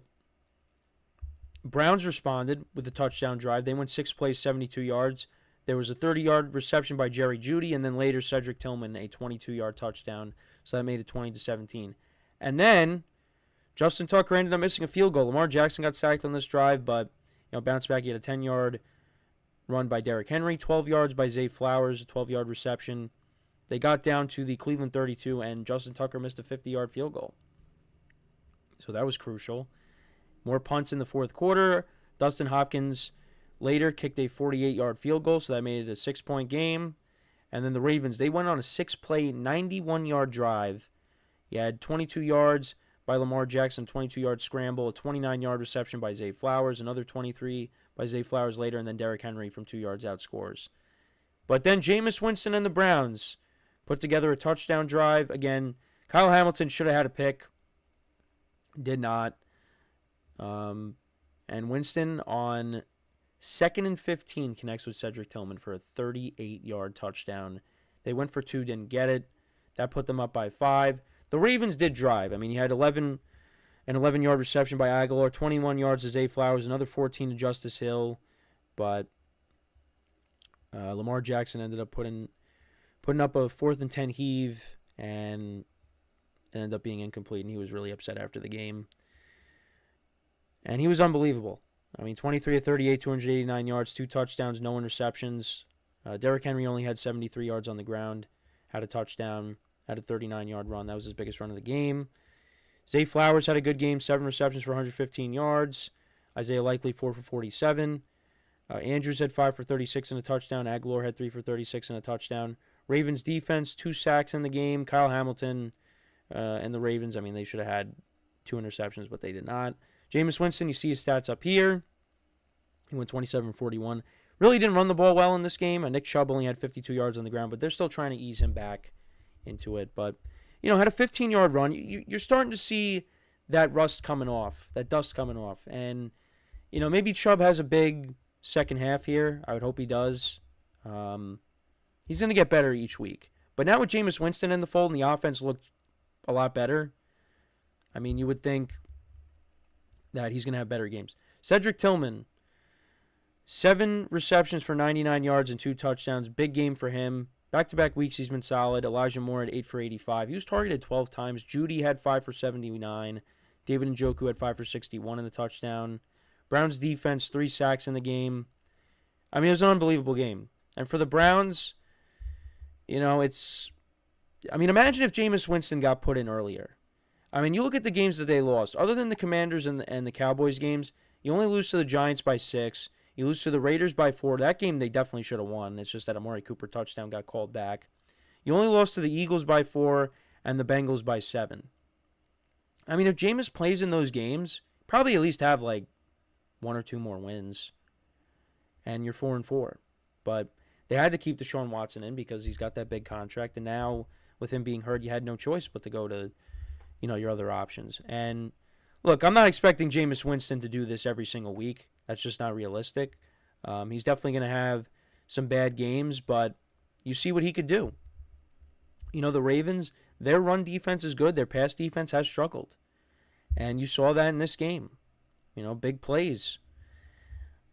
Browns responded with a touchdown drive. They went 6 plays, 72 yards. There was a 30-yard reception by Jerry Jeudy, and then later Cedric Tillman, a 22-yard touchdown. So that made it 20-17. And then Justin Tucker ended up missing a field goal. Lamar Jackson got sacked on this drive, but bounced back. He had a 10-yard run by Derrick Henry, 12 yards by Zay Flowers, a 12-yard reception. They got down to the Cleveland 32, and Justin Tucker missed a 50-yard field goal. So that was crucial. More punts in the fourth quarter. Dustin Hopkins later kicked a 48-yard field goal, so that made it a 6-point game. And then the Ravens, they went on a 6-play, 91-yard drive. You had 22 yards by Lamar Jackson, 22-yard scramble, a 29-yard reception by Zay Flowers, another 23 by Zay Flowers later, and then Derrick Henry from 2 yards out scores. But then Jameis Winston and the Browns put together a touchdown drive. Again, Kyle Hamilton should have had a pick. Did not. And Winston on 2nd and 15, connects with Cedric Tillman for a 38-yard touchdown. They went for 2, didn't get it. That put them up by 5. The Ravens did drive. I mean, you had an 11-yard reception by Aguilar, 21 yards to Zay Flowers, another 14 to Justice Hill. But Lamar Jackson ended up putting up a 4th and 10 heave, and it ended up being incomplete, and he was really upset after the game. And he was unbelievable. I mean, 23 of 38, 289 yards, 2 touchdowns, no interceptions. Derrick Henry only had 73 yards on the ground, had a touchdown, had a 39-yard run. That was his biggest run of the game. Zay Flowers had a good game, 7 receptions for 115 yards. Isaiah Likely, 4 for 47. Andrews had 5 for 36 and a touchdown. Aguilar had 3 for 36 and a touchdown. Ravens defense, 2 sacks in the game. Kyle Hamilton and the Ravens, I mean, they should have had 2 interceptions, but they did not. Jameis Winston, you see his stats up here. He went 27-41. Really didn't run the ball well in this game. Nick Chubb only had 52 yards on the ground, but they're still trying to ease him back into it. But, had a 15-yard run. You're starting to see that rust coming off, that dust coming off. And, maybe Chubb has a big second half here. I would hope he does. He's going to get better each week. But now with Jameis Winston in the fold and the offense looked a lot better, I mean, you would think that he's going to have better games. Cedric Tillman, 7 receptions for 99 yards and 2 touchdowns. Big game for him. Back-to-back weeks he's been solid. Elijah Moore had 8 for 85. He was targeted 12 times. Judy had 5 for 79. David Njoku had 5 for 61 in the touchdown. Browns defense, 3 sacks in the game. I mean, it was an unbelievable game. And for the Browns, imagine if Jameis Winston got put in earlier. I mean, you look at the games that they lost. Other than the Commanders and the Cowboys games, you only lose to the Giants by 6. You lose to the Raiders by 4. That game they definitely should have won. It's just that Amari Cooper touchdown got called back. You only lost to the Eagles by 4 and the Bengals by 7. I mean, if Jameis plays in those games, probably at least have like 1 or 2 more wins. And you're 4-4. But they had to keep Deshaun Watson in because he's got that big contract. And now, with him being hurt, you had no choice but to go to, your other options. And look, I'm not expecting Jameis Winston to do this every single week. That's just not realistic. He's definitely going to have some bad games, but you see what he could do. The Ravens, their run defense is good. Their pass defense has struggled. And you saw that in this game. Big plays.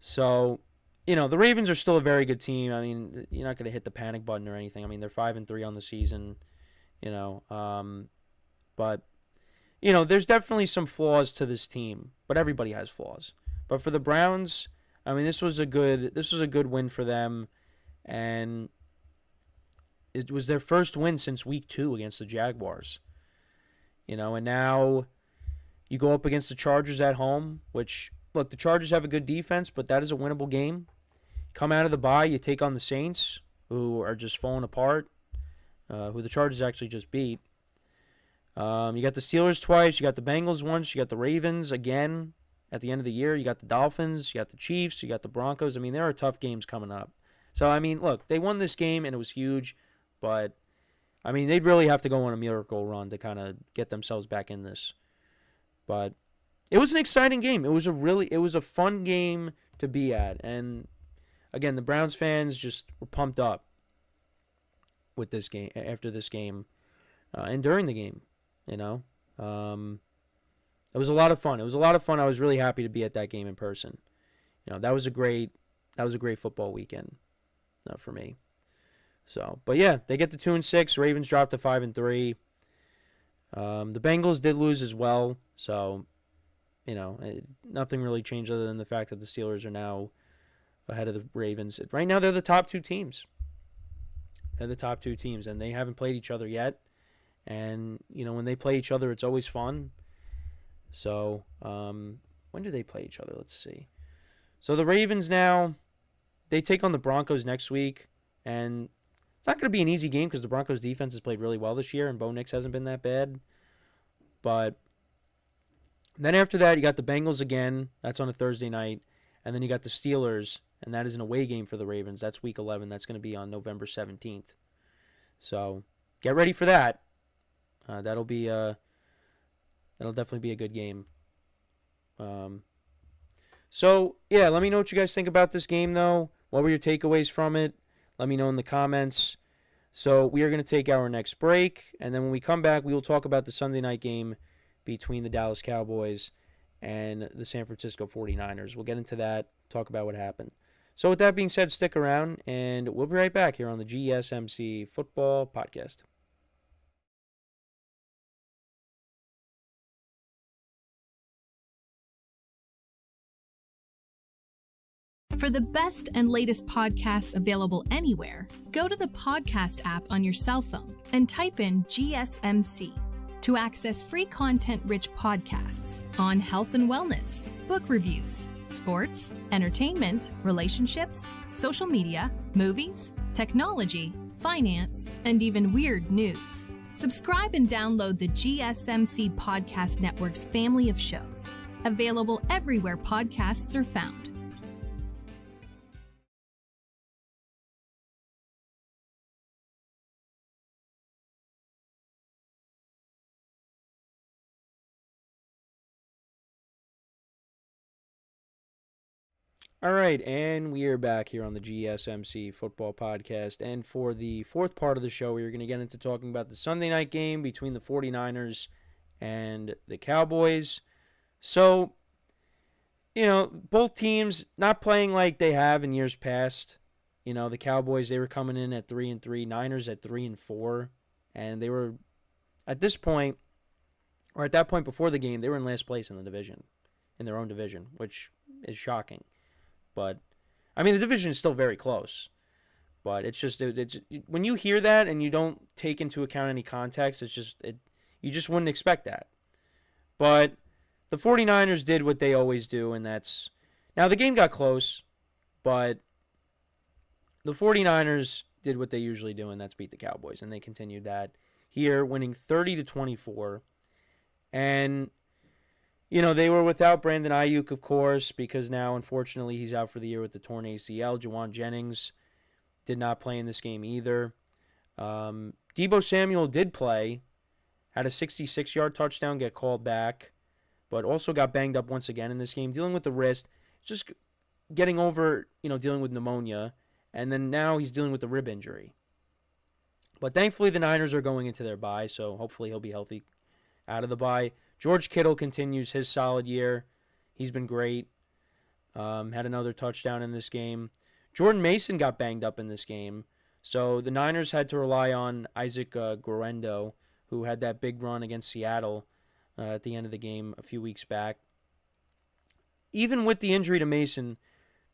So, the Ravens are still a very good team. I mean, you're not going to hit the panic button or anything. I mean, they're 5-3 on the season, but, there's definitely some flaws to this team, but everybody has flaws. But for the Browns, I mean, this was a good win for them, and it was their first win since week 2 against the Jaguars. And now you go up against the Chargers at home, which, look, the Chargers have a good defense, but that is a winnable game. Come out of the bye, you take on the Saints, who are just falling apart, who the Chargers actually just beat. You got the Steelers twice, you got the Bengals once, you got the Ravens again at the end of the year, you got the Dolphins, you got the Chiefs, you got the Broncos. I mean, there are tough games coming up. So, I mean, look, they won this game and it was huge, but, I mean, they'd really have to go on a miracle run to kind of get themselves back in this. But it was an exciting game. It was a fun game to be at. And, again, the Browns fans just were pumped up with this game, after this game, and during the game, It was a lot of fun. I was really happy to be at that game in person. That was a great football weekend for me. So, but yeah, they get to 2-6. Ravens dropped to 5-3. The Bengals did lose as well. So, nothing really changed other than the fact that the Steelers are now ahead of the Ravens. Right now, they're the top 2 teams. And they haven't played each other yet. And, when they play each other, it's always fun. So, when do they play each other? Let's see. So, the Ravens now, they take on the Broncos next week. And it's not going to be an easy game because the Broncos defense has played really well this year, and Bo Nix hasn't been that bad. But then after that, you got the Bengals again. That's on a Thursday night. And then you got the Steelers, and that is an away game for the Ravens. That's week 11. That's going to be on November 17th. So, get ready for that. That'll definitely be a good game. So, yeah, let me know what you guys think about this game, though. What were your takeaways from it? Let me know in the comments. So, we are going to take our next break, and then when we come back, we will talk about the Sunday night game between the Dallas Cowboys and the San Francisco 49ers. We'll get into that, talk about what happened. So, with that being said, stick around, and we'll be right back here on the GSMC Football Podcast. For the best and latest podcasts available anywhere, go to the podcast app on your cell phone and type in GSMC to access free content-rich podcasts on health and wellness, book reviews, sports, entertainment, relationships, social media, movies, technology, finance, and even weird news. Subscribe and download the GSMC Podcast Network's family of shows, available everywhere podcasts are found. All right, and we are back here on the GSMC Football Podcast. And for the fourth part of the show, we are going to get into talking about the Sunday night game between the 49ers and the Cowboys. So, both teams not playing like they have in years past. The Cowboys, they were coming in at 3-3, Niners at 3-4, and they were at this point, or at that point before the game, they were in last place in the division, in their own division, which is shocking. But, the division is still very close. But it's just, when you hear that and you don't take into account any context, you just wouldn't expect that. But the 49ers did what they always do, and that's, now the game got close, but the 49ers did what they usually do, and that's beat the Cowboys, and they continued that here, winning 30-24. And they were without Brandon Ayuk, of course, because now, unfortunately, he's out for the year with the torn ACL. Juwan Jennings did not play in this game either. Deebo Samuel did play, had a 66-yard touchdown, get called back, but also got banged up once again in this game, dealing with the wrist, just getting over, dealing with pneumonia, and then now he's dealing with the rib injury. But thankfully, the Niners are going into their bye, so hopefully he'll be healthy out of the bye. George Kittle continues his solid year. He's been great. Had another touchdown in this game. Jordan Mason got banged up in this game. So the Niners had to rely on Isaac Guerendo, who had that big run against Seattle at the end of the game a few weeks back. Even with the injury to Mason,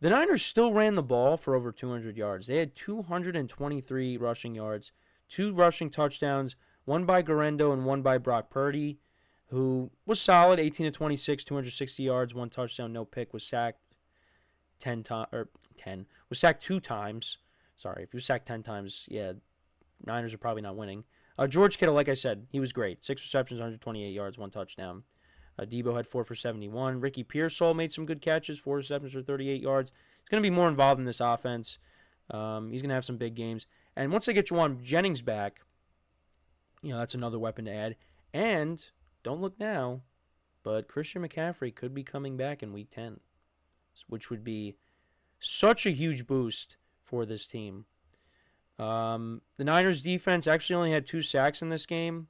the Niners still ran the ball for over 200 yards. They had 223 rushing yards, 2 rushing touchdowns, one by Guerendo and one by Brock Purdy, who was solid, 18-26, 260 yards, 1 touchdown, no pick, was sacked 2 times. Sorry, if he was sacked 10 times, yeah, Niners are probably not winning. George Kittle, like I said, he was great. 6 receptions, 128 yards, 1 touchdown. Deebo had 4 for 71. Ricky Pearsall made some good catches, 4 receptions for 38 yards. He's going to be more involved in this offense. He's going to have some big games. And once they get Juwan Jennings back, that's another weapon to add. And don't look now, but Christian McCaffrey could be coming back in Week 10, which would be such a huge boost for this team. The Niners defense actually only had 2 sacks in this game.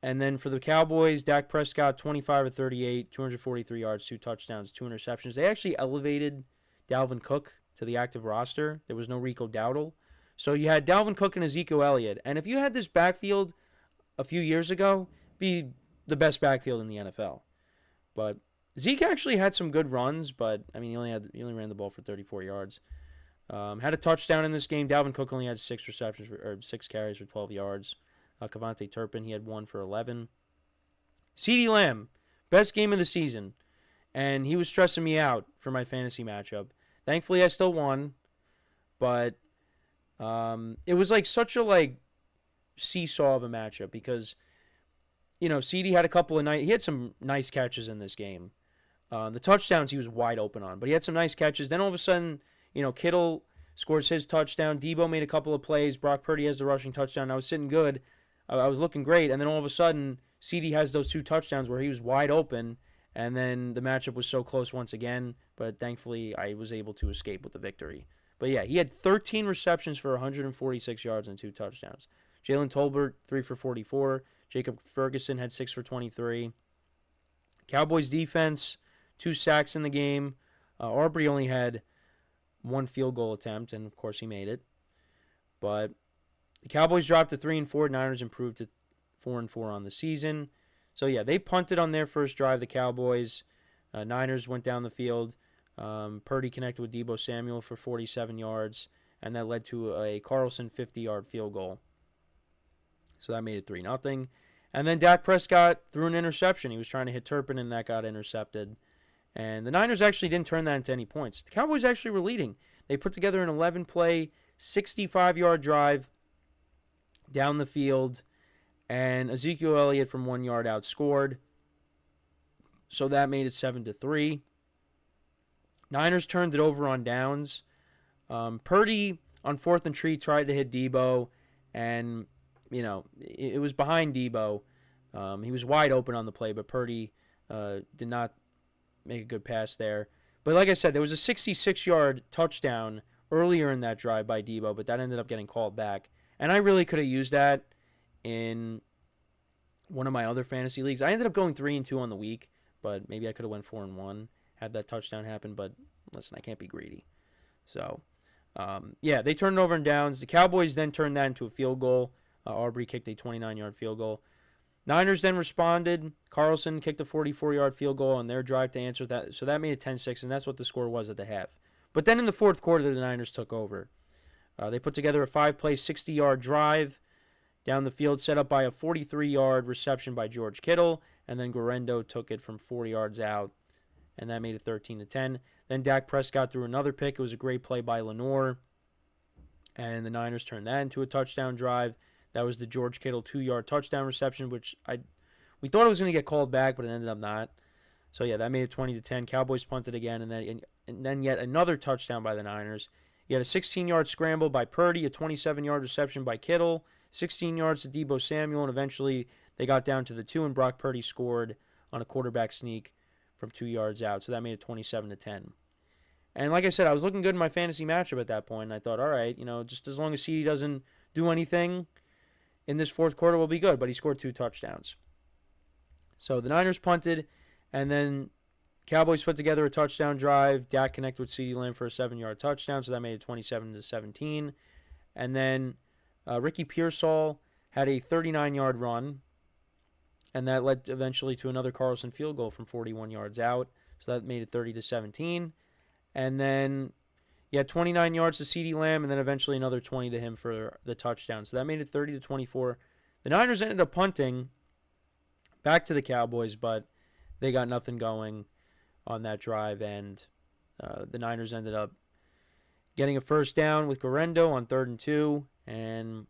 And then for the Cowboys, Dak Prescott, 25 of 38, 243 yards, 2 touchdowns, 2 interceptions. They actually elevated Dalvin Cook to the active roster. There was no Rico Dowdle. So you had Dalvin Cook and Ezekiel Elliott. And if you had this backfield a few years ago, be the best backfield in the NFL. But Zeke actually had some good runs, but he only ran the ball for 34 yards. Had a touchdown in this game. Dalvin Cook only had 6 carries for 12 yards. Kevontae Turpin, he had 1 for 11. CeeDee Lamb, best game of the season, and he was stressing me out for my fantasy matchup. Thankfully, I still won, but it was such a seesaw of a matchup because CeeDee had he had some nice catches in this game. The touchdowns he was wide open on, but he had some nice catches. Then all of a sudden, Kittle scores his touchdown. Deebo made a couple of plays. Brock Purdy has the rushing touchdown. I was sitting good. I was looking great. And then all of a sudden, CeeDee has those 2 touchdowns where he was wide open. And then the matchup was so close once again, but thankfully I was able to escape with the victory. But yeah, he had 13 receptions for 146 yards and 2 touchdowns. Jalen Tolbert, 3 for 44. Jacob Ferguson had 6 for 23. Cowboys defense, 2 sacks in the game. Aubrey only had 1 field goal attempt, and of course he made it. But the Cowboys dropped to 3-4. Niners improved to 4-4 on the season. So yeah, they punted on their first drive, the Cowboys. Niners went down the field. Purdy connected with Deebo Samuel for 47 yards, and that led to a Carlson 50-yard field goal. So that made it 3-0. And then Dak Prescott threw an interception. He was trying to hit Turpin, and that got intercepted. And the Niners actually didn't turn that into any points. The Cowboys actually were leading. They put together an 11-play, 65-yard drive down the field, and Ezekiel Elliott from 1 yard out scored. So that made it 7-3. Niners turned it over on downs. Purdy on 4th and 3 tried to hit Deebo, and it was behind Deebo. He was wide open on the play, but Purdy did not make a good pass there. But like I said, there was a 66-yard touchdown earlier in that drive by Deebo, but that ended up getting called back. And I really could have used that in one of my other fantasy leagues. I ended up going 3-2 on the week, but maybe I could have went 4-1 had that touchdown happen. But listen, I can't be greedy. So, yeah, they turned it over in downs. The Cowboys then turned that into a field goal. Aubrey kicked a 29-yard field goal. Niners then responded. Carlson kicked a 44-yard field goal on their drive to answer that. So that made it 10-6, and that's what the score was at the half. But then in the fourth quarter, the Niners took over. They put together a 5-play, 60-yard drive down the field, set up by a 43-yard reception by George Kittle, and then Guerrero took it from 40 yards out, and that made it 13-10. Then Dak Prescott threw another pick. It was a great play by Lenore, and the Niners turned that into a touchdown drive. That was the George Kittle 2-yard touchdown reception, which we thought it was going to get called back, but it ended up not. So, yeah, that made it 20-10. Cowboys punted again, and then yet another touchdown by the Niners. You had a 16-yard scramble by Purdy, a 27-yard reception by Kittle, 16 yards to Deebo Samuel, and eventually they got down to the 2, and Brock Purdy scored on a quarterback sneak from 2 yards out. So that made it 27-10. And like I said, I was looking good in my fantasy matchup at that point, and I thought, all right, just as long as CD doesn't do anything in this fourth quarter, we'll be good. But he scored 2 touchdowns. So the Niners punted, and then Cowboys put together a touchdown drive. Dak connected with CeeDee Lamb for a 7-yard touchdown, so that made it 27-17. And then Ricky Pearsall had a 39-yard run, and that led eventually to another Carlson field goal from 41 yards out, so that made it 30-17. And then you had 29 yards to CeeDee Lamb, and then eventually another 20 to him for the touchdown, so that made it 30-24. The Niners ended up punting back to the Cowboys, but they got nothing going on that drive, and the Niners ended up getting a first down with Guerrero on 3rd and 2, and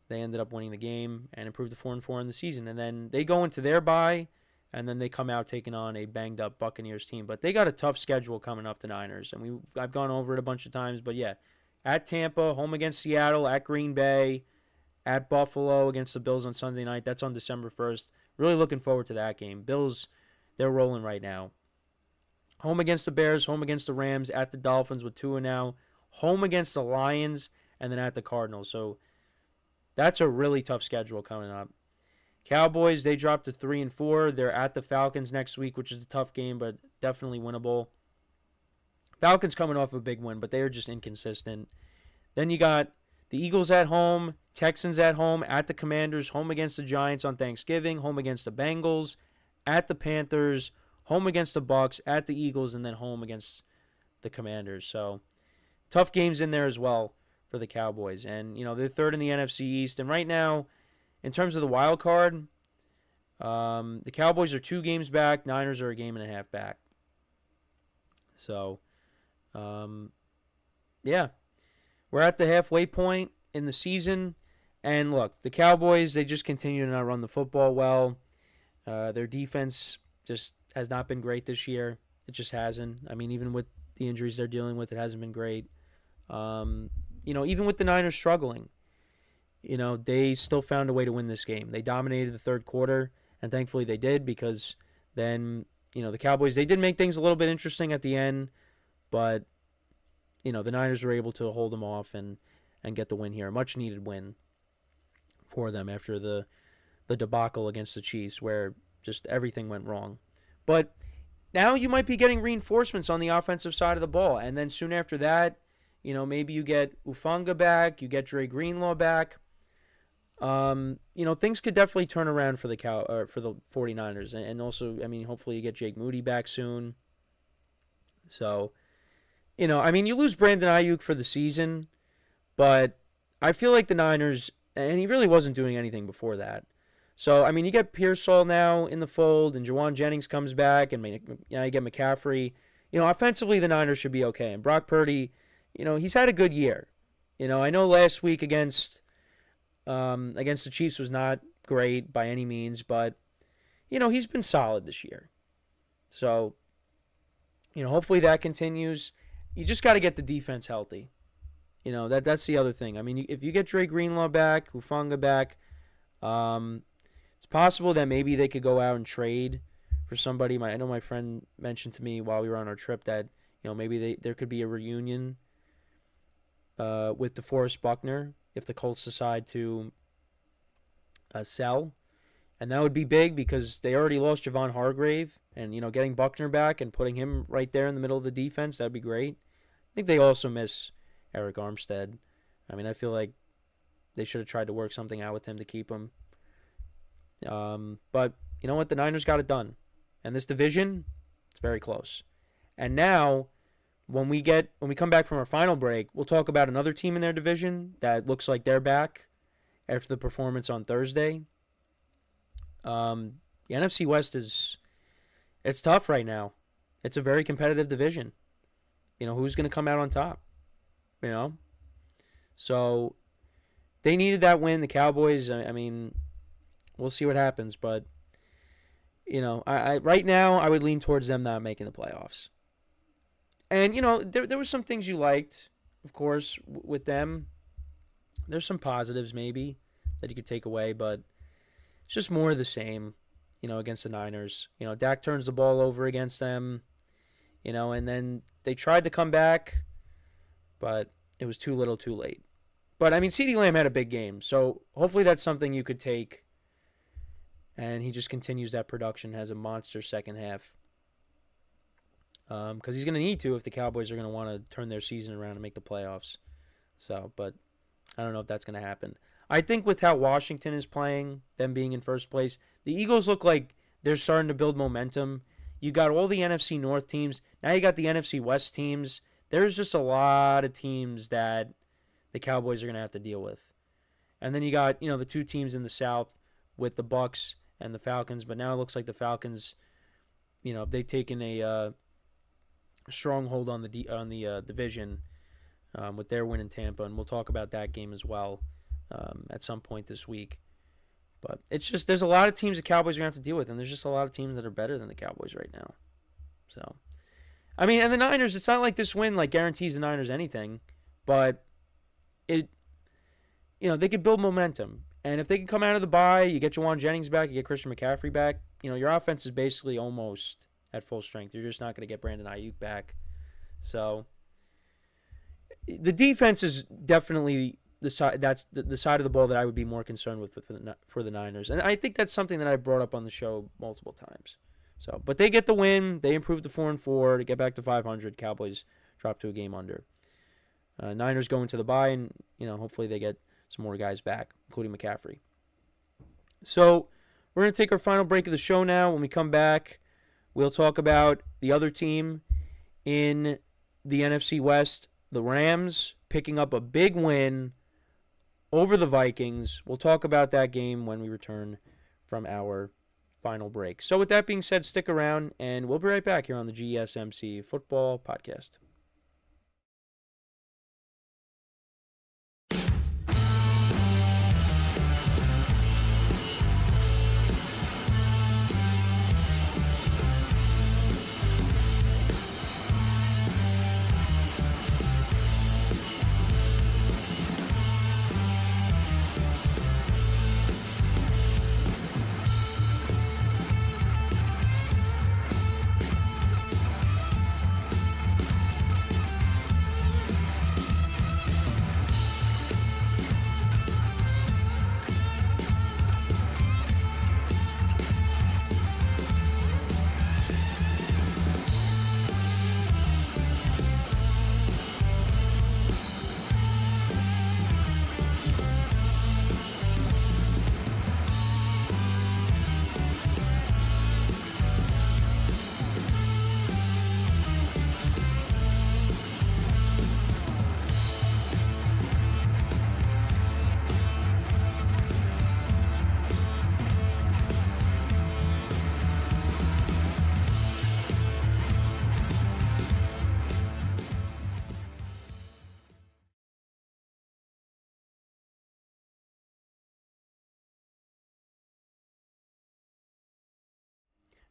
they ended up winning the game and improved to 4-4 in the season. And then they go into their bye, and then they come out taking on a banged-up Buccaneers team. But they got a tough schedule coming up, the Niners, and I've gone over it a bunch of times. But, yeah, at Tampa, home against Seattle, at Green Bay, at Buffalo against the Bills on Sunday night. That's on December 1st. Really looking forward to that game. Bills, they're rolling right now. Home against the Bears, home against the Rams, at the Dolphins with Tua now, home against the Lions, and then at the Cardinals. So that's a really tough schedule coming up. Cowboys, they dropped to 3-4. They're at the Falcons next week, which is a tough game, but definitely winnable. Falcons coming off a big win, but they are just inconsistent. Then you got the Eagles at home, Texans at home, at the Commanders, home against the Giants on Thanksgiving, home against the Bengals, at the Panthers, home against the Bucs, at the Eagles, and then home against the Commanders. So tough games in there as well for the Cowboys. And, they're third in the NFC East. And right now, in terms of the wild card, the Cowboys are 2 games back. Niners are a game and a half back. So, yeah. We're at the halfway point in the season. And, look, the Cowboys, they just continue to not run the football well. Their defense just has not been great this year. It just hasn't. I mean, even with the injuries they're dealing with, it hasn't been great. Even with the Niners struggling, they still found a way to win this game. They dominated the third quarter, and thankfully they did, because then the Cowboys, they did make things a little bit interesting at the end, but, the Niners were able to hold them off and get the win here. A much-needed win for them after the debacle against the Chiefs where just everything went wrong. But now you might be getting reinforcements on the offensive side of the ball, and then soon after that, maybe you get Ufanga back, you get Dre Greenlaw back. Things could definitely turn around for the 49ers, and also, hopefully you get Jake Moody back soon. So, you lose Brandon Ayuk for the season, but I feel like the Niners, and he really wasn't doing anything before that. So, you get Pearsall now in the fold, and Jawan Jennings comes back, and you get McCaffrey. Offensively, the Niners should be okay. And Brock Purdy, he's had a good year. I know last week against the Chiefs was not great by any means, but, he's been solid this year. So, hopefully that continues. You just got to get the defense healthy. That's the other thing. If you get Dre Greenlaw back, Ufanga back, it's possible that maybe they could go out and trade for somebody. I know my friend mentioned to me while we were on our trip that, maybe there could be a reunion with DeForest Buckner if the Colts decide to sell. And that would be big because they already lost Javon Hargrave. And, getting Buckner back and putting him right there in the middle of the defense, that would be great. I think they also miss Eric Armstead. I feel like they should have tried to work something out with him to keep him. But you know what? The Niners got it done. And this division, it's very close. And now, when we come back from our final break, we'll talk about another team in their division that looks like they're back after the performance on Thursday. The NFC West it's tough right now. It's a very competitive division. Who's going to come out on top? So they needed that win. The Cowboys, we'll see what happens. But, I right now, I would lean towards them not making the playoffs. And, there were some things you liked, of course, with them. There's some positives, maybe, that you could take away. But it's just more of the same, against the Niners. Dak turns the ball over against them, and then they tried to come back, but it was too little too late. But, CeeDee Lamb had a big game, so hopefully that's something you could take, and he just continues that production, has a monster second half. Because he's going to need to if the Cowboys are going to want to turn their season around and make the playoffs. So, but I don't know if that's going to happen. I think with how Washington is playing, them being in first place, the Eagles look like they're starting to build momentum. You got all the NFC North teams. Now you got the NFC West teams. There's just a lot of teams that the Cowboys are going to have to deal with. And then you got, the two teams in the South with the Bucs and the Falcons. But now it looks like the Falcons, they've taken a stronghold on the division with their win in Tampa. And we'll talk about that game as well at some point this week. But it's just, there's a lot of teams the Cowboys are going to have to deal with, and there's just a lot of teams that are better than the Cowboys right now. So, and the Niners, it's not like this win guarantees the Niners anything, but they could build momentum. And if they can come out of the bye, you get Jawan Jennings back, you get Christian McCaffrey back, your offense is basically almost at full strength. You're just not going to get Brandon Ayuk back. So, the defense is definitely the side of the ball that I would be more concerned with for the Niners. And I think that's something that I brought up on the show multiple times. So, but they get the win. They improve to 4-4 to get back to 500. Cowboys drop to a game under. Niners go into the bye, and hopefully they get some more guys back, including McCaffrey. So we're going to take our final break of the show now. When we come back, we'll talk about the other team in the NFC West, the Rams, picking up a big win over the Vikings. We'll talk about that game when we return from our final break. So with that being said, stick around, and we'll be right back here on the GSMC Football Podcast.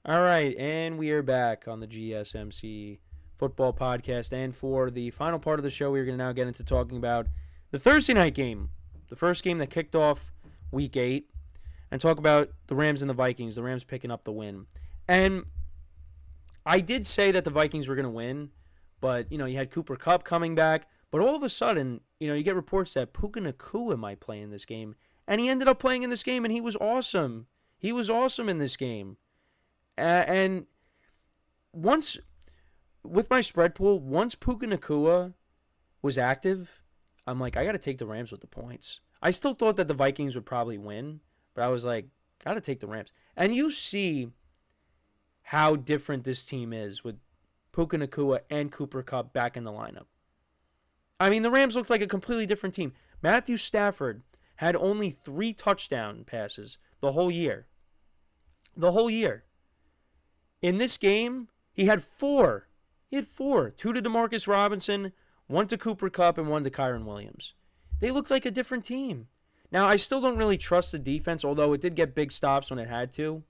All right, and we are back on the GSMC Football Podcast. And for the final part of the show, we're going to now get into talking about the Thursday night game, the first game that kicked off Week 8, and talk about the Rams and the Vikings, the Rams picking up the win. And I did say that the Vikings were going to win, but, you had Cooper Kupp coming back. But all of a sudden, you get reports that Puka Nacua might play in this game. And he ended up playing in this game, and he was awesome. He was awesome in this game. And once, with my spread pool, once Puka Nacua was active, I'm like, I got to take the Rams with the points. I still thought that the Vikings would probably win, but I was like, got to take the Rams. And you see how different this team is with Puka Nacua and Cooper Kupp back in the lineup. I mean, the Rams looked like a completely different team. Matthew Stafford had only 3 touchdown passes the whole year. The whole year. In this game, he had 4. He had 4. 2 to Demarcus Robinson, 1 to Cooper Kupp, and 1 to Kyren Williams. They looked like a different team. Now, I still don't really trust the defense, although it did get big stops when it had to.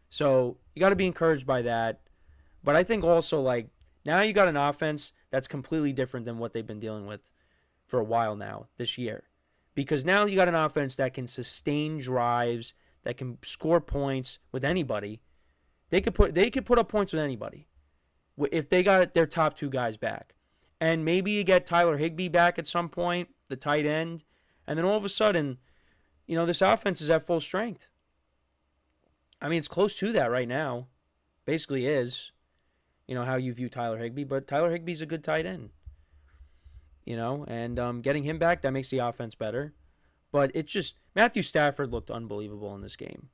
So, you got to be encouraged by that. But I think also, now you got an offense that's completely different than what they've been dealing with for a while now this year. Because now you got an offense that can sustain drives, that can score points with anybody. They could put up points with anybody if they got their top 2 guys back. And maybe you get Tyler Higbee back at some point, the tight end, and then all of a sudden, this offense is at full strength. I mean, it's close to that right now. Basically is. How you view Tyler Higbee, but Tyler Higbee's a good tight end. And getting him back, that makes the offense better. But it's just, Matthew Stafford looked unbelievable in this game.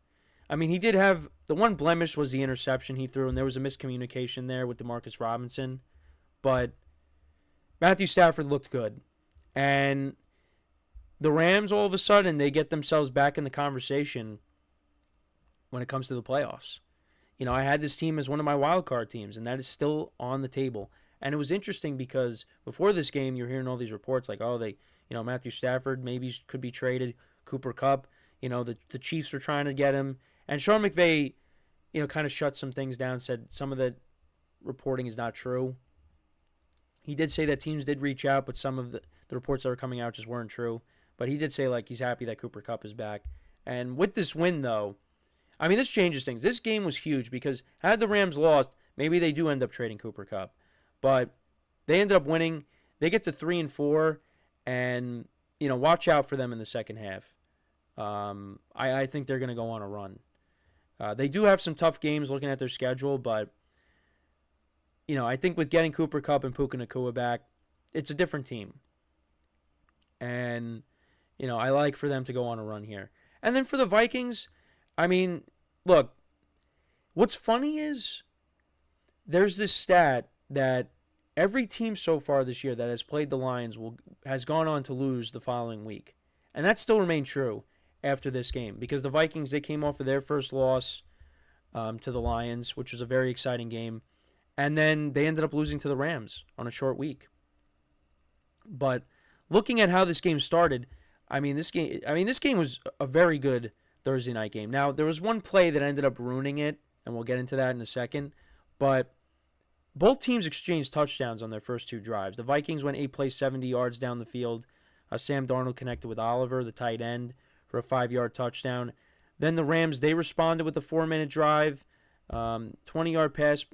I mean, he did have, the one blemish was the interception he threw, and there was a miscommunication there with Demarcus Robinson. But Matthew Stafford looked good. And the Rams, all of a sudden, they get themselves back in the conversation when it comes to the playoffs. I had this team as one of my wild card teams, and that is still on the table. And it was interesting because before this game, you're hearing all these reports like, Matthew Stafford maybe could be traded, Cooper Kupp, the Chiefs were trying to get him. And Sean McVay, kind of shut some things down, said some of the reporting is not true. He did say that teams did reach out, but some of the reports that were coming out just weren't true. But he did say, he's happy that Cooper Kupp is back. And with this win, though, I mean, this changes things. This game was huge because had the Rams lost, maybe they do end up trading Cooper Kupp. But they ended up winning. They get to 3-4, and, watch out for them in the second half. I think they're going to go on a run. They do have some tough games looking at their schedule, but, I think with getting Cooper Kupp and Puka Nacua back, it's a different team. And, I like for them to go on a run here. And then for the Vikings, I mean, look, what's funny is there's this stat that every team so far this year that has played the Lions has gone on to lose the following week. And that still remained true after this game because the Vikings, they came off of their first loss to the Lions, which was a very exciting game. And then they ended up losing to the Rams on a short week. But looking at how this game started, this game was a very good Thursday night game. Now, there was one play that ended up ruining it, and we'll get into that in a second. But both teams exchanged touchdowns on their first 2 drives. The Vikings went 8 plays, 70 yards down the field. Sam Darnold connected with Oliver, the tight end, for a 5-yard touchdown. Then the Rams, they responded with a 4-minute drive, 21-yard pass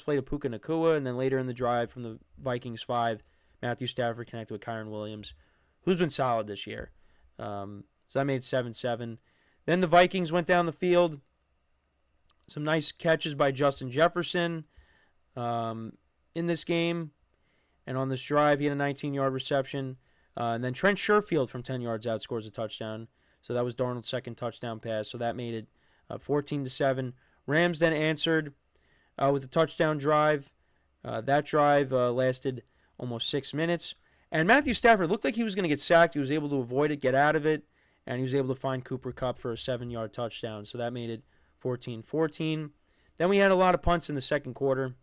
play to Puka Nacua, and then later in the drive from the Vikings 5, Matthew Stafford connected with Kyren Williams, who's been solid this year. So that made 7-7. Then the Vikings went down the field. Some nice catches by Justin Jefferson in this game. And on this drive, he had a 19-yard reception. And then Trent Sherfield from 10 yards out scores a touchdown. So that was Darnold's second touchdown pass. So that made it 14-7. Rams then answered with a touchdown drive. That drive lasted almost 6 minutes. And Matthew Stafford looked like he was going to get sacked. He was able to avoid it, get out of it. And he was able to find Cooper Kupp for a 7-yard touchdown. So that made it 14-14. Then we had a lot of punts in the second quarter.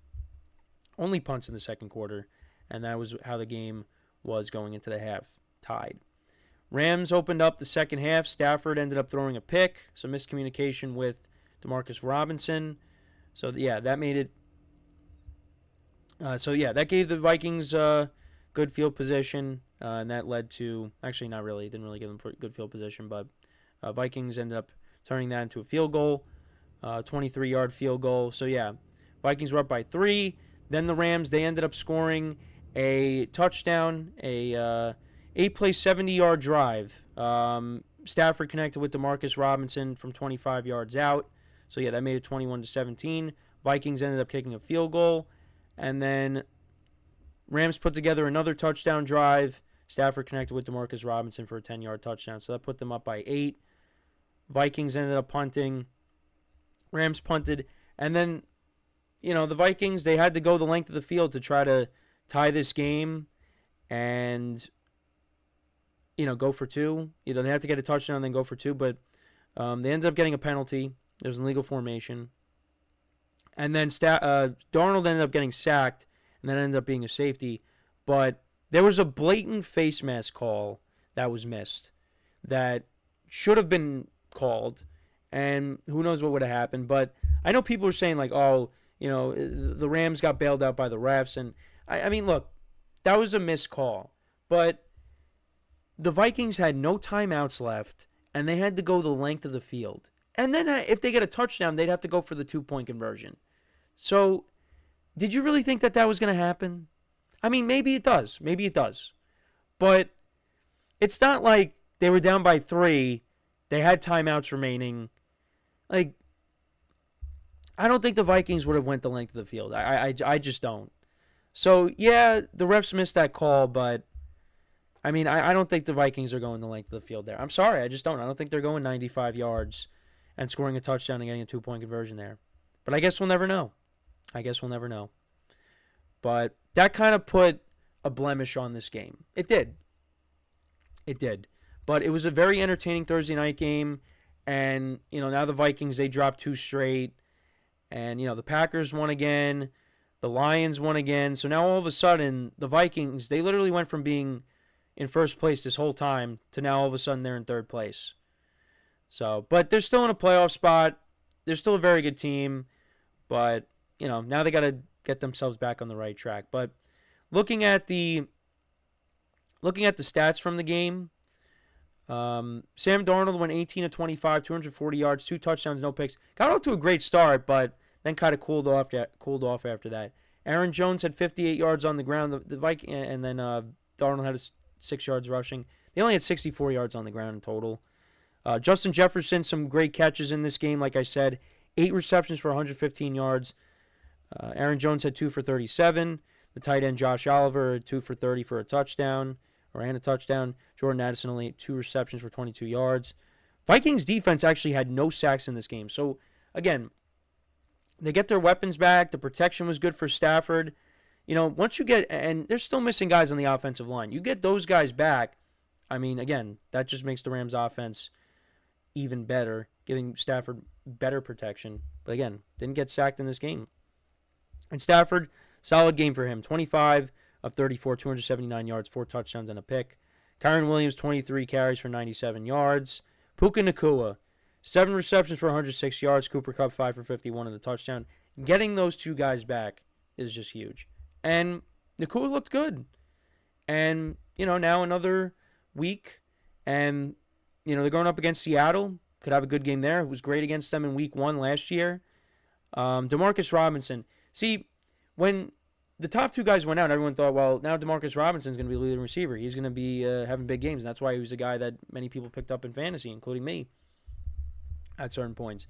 Only punts in the second quarter. And that was how the game was going into the half, tied. Rams opened up the second half. Stafford ended up throwing a pick. Some miscommunication with Demarcus Robinson. So yeah, that made it. That gave the Vikings good field position, and that led to, actually not really, didn't really give them good field position, but Vikings ended up turning that into a field goal, 23-yard field goal. So yeah, Vikings were up by 3. Then the Rams, they ended up scoring a touchdown, a 8-play, 70-yard drive. Stafford connected with DeMarcus Robinson from 25 yards out. So yeah, that made it 21-17. Vikings ended up kicking a field goal. And then Rams put together another touchdown drive. Stafford connected with DeMarcus Robinson for a 10-yard touchdown. So that put them up by 8. Vikings ended up punting. Rams punted. And then, the Vikings, they had to go the length of the field to try to tie this game and, go for 2. They had to get a touchdown and then go for 2. But they ended up getting a penalty. It was an illegal formation. And then Darnold ended up getting sacked, and that ended up being a safety. But there was a blatant face mask call that was missed that should have been called, and who knows what would have happened. But I know people are saying, like, the Rams got bailed out by the refs. And, I mean, look, that was a missed call. But the Vikings had no timeouts left, and they had to go the length of the field. And then if they get a touchdown, they'd have to go for the 2-point conversion. So, did you really think that was going to happen? I mean, maybe it does. Maybe it does. But it's not like they were down by 3. They had timeouts remaining. Like, I don't think the Vikings would have went the length of the field. I just don't. So, yeah, the refs missed that call, but I mean, I don't think the Vikings are going the length of the field there. I'm sorry, I just don't. I don't think they're going 95 yards and scoring a touchdown and getting a 2-point conversion there. But I guess we'll never know. But that kind of put a blemish on this game. It did. But it was a very entertaining Thursday night game. And, now the Vikings, they dropped 2 straight. And, the Packers won again. The Lions won again. So now all of a sudden, the Vikings, they literally went from being in first place this whole time to now all of a sudden they're in third place. So, but they're still in a playoff spot. They're still a very good team. But, now they got to get themselves back on the right track. But looking at the stats from the game, Sam Darnold went 18 of 25, 240 yards, 2 touchdowns, no picks. Got off to a great start, but then kind of cooled off after that. Aaron Jones had 58 yards on the ground. The Viking, and then Darnold had 6 yards rushing. They only had 64 yards on the ground in total. Justin Jefferson, some great catches in this game. Like I said, 8 receptions for 115 yards. Aaron Jones had 2 for 37. The tight end Josh Oliver had 2 for 30 for a touchdown, and a touchdown. Jordan Addison only had 2 receptions for 22 yards. Vikings defense actually had no sacks in this game. So, again, they get their weapons back. The protection was good for Stafford. Once you get, and they're still missing guys on the offensive line. You get those guys back. I mean, again, that just makes the Rams offense even better, giving Stafford better protection. But again, didn't get sacked in this game. And Stafford, solid game for him. 25 of 34, 279 yards, 4 touchdowns, and a pick. Kyron Williams, 23 carries for 97 yards. Puka Nacua, 7 receptions for 106 yards. Cooper Kupp, 5 for 51 and a touchdown. Getting those 2 guys back is just huge. And Nacua looked good. And, now another week. And, they're going up against Seattle. Could have a good game there. It was great against them in week 1 last year. DeMarcus Robinson. See, when the top 2 guys went out, everyone thought, well, now DeMarcus Robinson's going to be the leading receiver. He's going to be having big games. And that's why he was a guy that many people picked up in fantasy, including me, at certain points.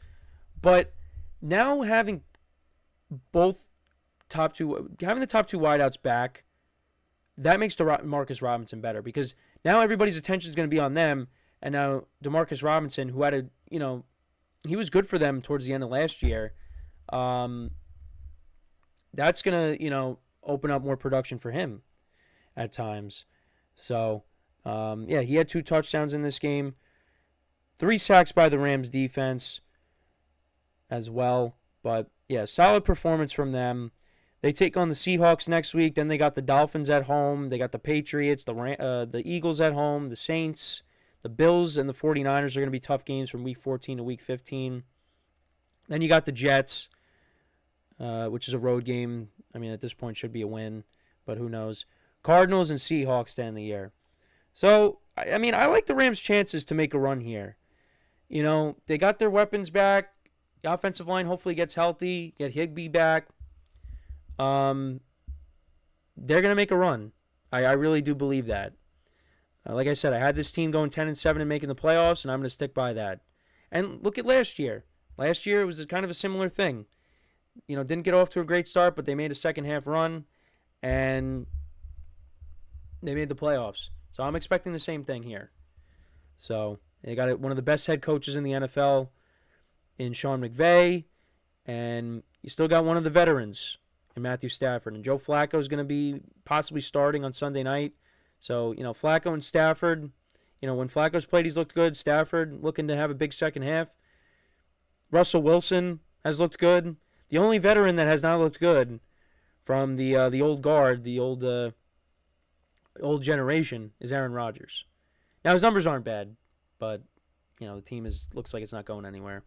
But now having the top 2 wideouts back, that makes DeMarcus Robinson better, because now everybody's attention is going to be on them. And now DeMarcus Robinson, who had he was good for them towards the end of last year. That's going to, open up more production for him at times. So, he had 2 touchdowns in this game. 3 sacks by the Rams defense as well. But, solid performance from them. They take on the Seahawks next week. Then they got the Dolphins at home. They got the Patriots, the Eagles at home, the Saints. The Bills and the 49ers are going to be tough games from week 14 to week 15. Then you got the Jets. which is a road game. I mean, at this point, should be a win, but who knows? Cardinals and Seahawks to end the year. So, I mean, I like the Rams' chances to make a run here. You know, they got their weapons back. The offensive line hopefully gets healthy. Get Higbee back. They're going to make a run. I really do believe that. Like I said, I had this team going 10-7 and making the playoffs, and I'm going to stick by that. And look at last year. Last year, it was kind of a similar thing. You know, didn't get off to a great start, but they made a second-half run, and they made the playoffs. So I'm expecting the same thing here. So they got one of the best head coaches in the NFL in Sean McVay, and you still got one of the veterans in Matthew Stafford. And Joe Flacco is going to be possibly starting on Sunday night. So, you know, Flacco and Stafford, you know, when Flacco's played, he's looked good. Stafford looking to have a big second half. Russell Wilson has looked good. The only veteran that has not looked good from the old guard, the old generation, is Aaron Rodgers. Now, his numbers aren't bad, but, you know, the team looks like it's not going anywhere.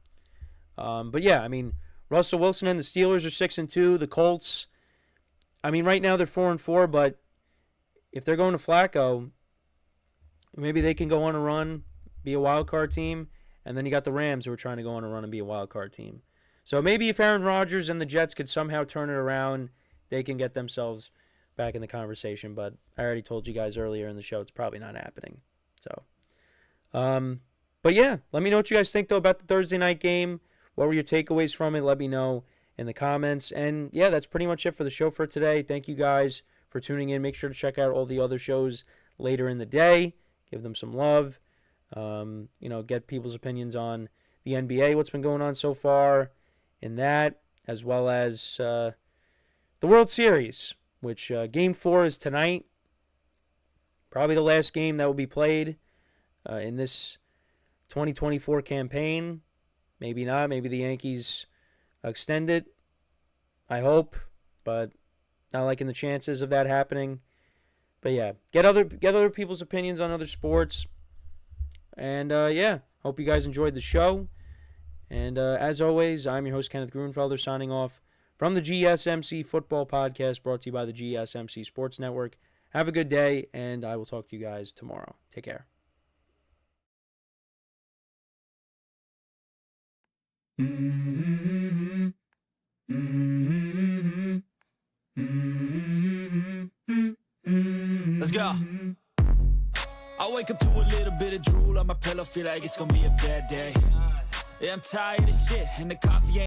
But, yeah, I mean, Russell Wilson and the Steelers are 6-2. The Colts, I mean, right now they're 4-4, but if they're going to Flacco, maybe they can go on a run, be a wild card team, and then you got the Rams who are trying to go on a run and be a wild card team. So maybe if Aaron Rodgers and the Jets could somehow turn it around, they can get themselves back in the conversation. But I already told you guys earlier in the show it's probably not happening. So, but yeah, let me know what you guys think though about the Thursday night game. What were your takeaways from it? Let me know in the comments. And yeah, that's pretty much it for the show for today. Thank you guys for tuning in. Make sure to check out all the other shows later in the day. Give them some love. You know, get people's opinions on the NBA, what's been going on so far in that, as well as the World Series, which Game 4 is tonight. Probably the last game that will be played in this 2024 campaign. Maybe not. Maybe the Yankees extend it. I hope, but not liking the chances of that happening. But yeah, get other people's opinions on other sports. And yeah, hope you guys enjoyed the show. And as always, I'm your host, Kenneth Grunfelder, signing off from the GSMC Football Podcast, brought to you by the GSMC Sports Network. Have a good day, and I will talk to you guys tomorrow. Take care. Let's go. I wake up to a little bit of drool on my pillow, feel like it's gonna be a bad day. Yeah, I'm tired of shit, and the coffee ain't